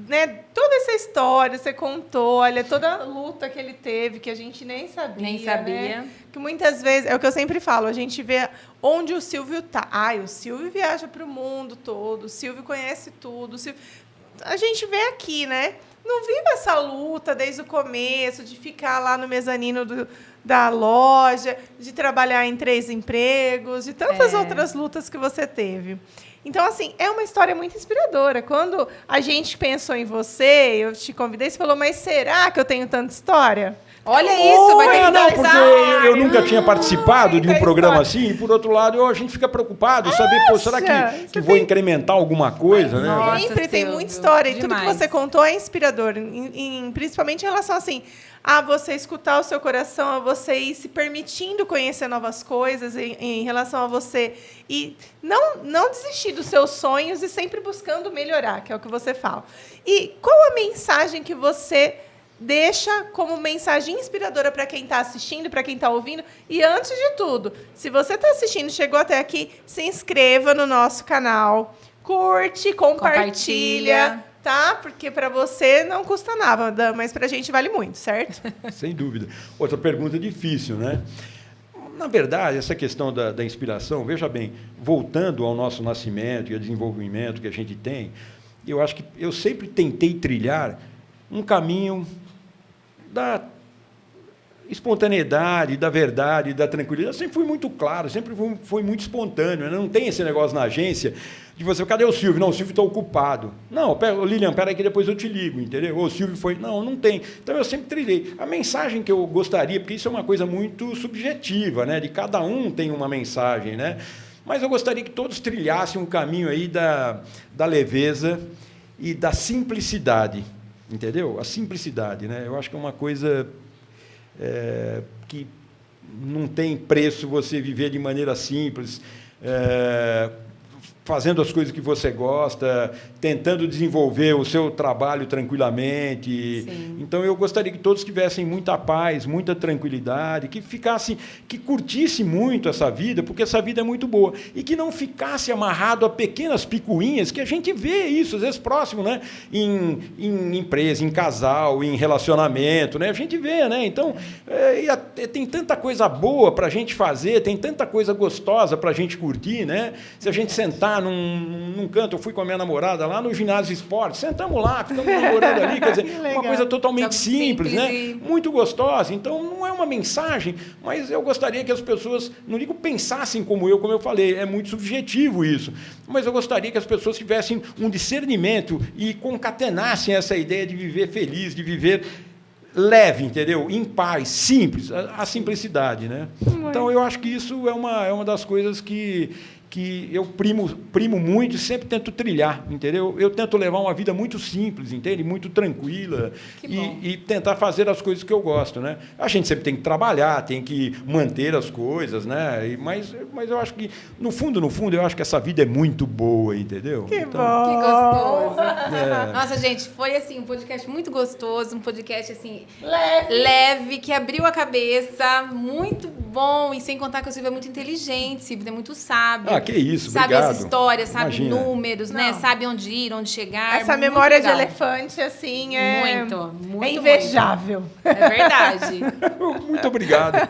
né, toda essa história, você contou, olha, toda a luta que ele teve, que a gente nem sabia. Nem sabia. Né? Que muitas vezes, é o que eu sempre falo, a gente vê onde o Silvio tá. O Silvio viaja para o mundo todo, o Silvio conhece tudo. A gente vê aqui, né? Não vive essa luta desde o começo, de ficar lá no mezanino da loja, de trabalhar em 3 empregos, de tantas outras lutas que você teve. Então, assim, é uma história muito inspiradora. Quando a gente pensou em você, eu te convidei, você falou, mas será que eu tenho tanta história? Olha isso, vai ter que não, porque eu nunca tinha participado de um programa assim, e, por outro lado, a gente fica preocupado, saber, será que vou incrementar alguma coisa, né? Nossa, Sempre tem Silvio, muita história, e tudo que demais. você contou é inspirador, principalmente em relação, assim, a você escutar o seu coração, a você ir se permitindo conhecer novas coisas, em relação a você e não desistir dos seus sonhos e sempre buscando melhorar, que é o que você fala. E qual a mensagem que você deixa como mensagem inspiradora para quem está assistindo, para quem está ouvindo? E, antes de tudo, se você está assistindo, chegou até aqui, se inscreva no nosso canal, curte, compartilha. Tá? Porque para você não custa nada, mas para a gente vale muito, certo? Sem dúvida. Outra pergunta difícil, né? Na verdade, essa questão da inspiração, veja bem, voltando ao nosso nascimento e ao desenvolvimento que a gente tem, eu acho que eu sempre tentei trilhar um caminho da espontaneidade, da verdade, da tranquilidade. Eu sempre fui muito claro, sempre fui muito espontâneo. Não tem esse negócio na agência de você, cadê o Silvio? Não, o Silvio está ocupado. Não, Lilian, espera aí que depois eu te ligo, entendeu? Ou o Silvio foi... Não tem. Então, eu sempre trilhei. A mensagem que eu gostaria, porque isso é uma coisa muito subjetiva, né? De cada um tem uma mensagem, né? Mas eu gostaria que todos trilhassem um caminho aí da leveza e da simplicidade, entendeu? A simplicidade, né? Eu acho que é uma coisa que não tem preço você viver de maneira simples, fazendo as coisas que você gosta, tentando desenvolver o seu trabalho tranquilamente. Sim. Então, eu gostaria que todos tivessem muita paz, muita tranquilidade, que ficassem, que curtissem muito essa vida, porque essa vida é muito boa, e que não ficasse amarrado a pequenas picuinhas, que a gente vê isso, às vezes, próximo, né? Em empresa, em casal, em relacionamento, né? A gente vê, né? Então, tem tanta coisa boa para a gente fazer, tem tanta coisa gostosa para a gente curtir, né? Se a gente sentar num canto, eu fui com a minha namorada lá no ginásio de esporte, sentamos lá, ficamos namorando ali, quer dizer, uma coisa totalmente simples, né? Muito gostosa. Então, não é uma mensagem, mas eu gostaria que as pessoas, não digo pensassem como eu falei, é muito subjetivo isso, mas eu gostaria que as pessoas tivessem um discernimento e concatenassem essa ideia de viver feliz, de viver leve, entendeu? Em paz, simples, a simplicidade, né? Então, eu acho que isso é uma das coisas que eu primo muito e sempre tento trilhar, entendeu? Eu tento levar uma vida muito simples, entende? Muito tranquila e tentar fazer as coisas que eu gosto, né? A gente sempre tem que trabalhar, tem que manter as coisas, né? Mas eu acho que, no fundo, eu acho que essa vida é muito boa, entendeu? Que bom! Que gostoso! É. Nossa, gente, foi assim, um podcast muito gostoso, um podcast assim, leve, que abriu a cabeça, muito bom, e sem contar que o Silvio é muito inteligente, Silvio é muito sábio. Que isso, sabe obrigado. as histórias, sabe Imagina. Números, né? Sabe onde ir, onde chegar. Essa memória de elefante, assim, muito é invejável. Muito. É verdade. Muito obrigado.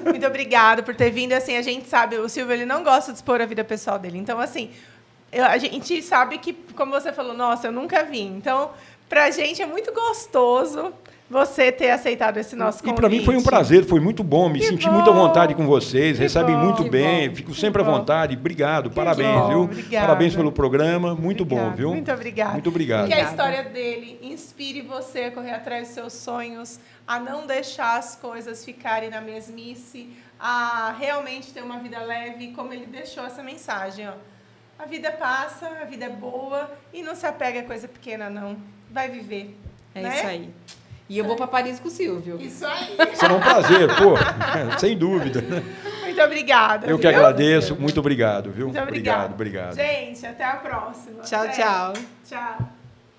Muito obrigado por ter vindo. Assim, a gente sabe, o Silvio ele não gosta de expor a vida pessoal dele. Então, assim, a gente sabe que, como você falou, nossa, eu nunca vim. Então, pra gente é muito gostoso você ter aceitado esse nosso convite. E para mim foi um prazer, foi muito bom, me senti muito à vontade com vocês, recebem muito bem, fico sempre à vontade. Obrigado, parabéns, viu? Obrigada. Parabéns pelo programa, muito bom, viu? Muito obrigada. Muito obrigado. Que a história dele inspire você a correr atrás dos seus sonhos, a não deixar as coisas ficarem na mesmice, a realmente ter uma vida leve, como ele deixou essa mensagem, ó. A vida passa, a vida é boa e não se apega a coisa pequena, não. Vai viver. É né? isso aí. E eu vou para Paris com o Silvio. Isso aí. Será um prazer, pô, sem dúvida. Muito obrigada. Eu que agradeço, muito obrigado, viu? Muito obrigada. Obrigado. Gente, até a próxima. Tchau, até. tchau. Tchau.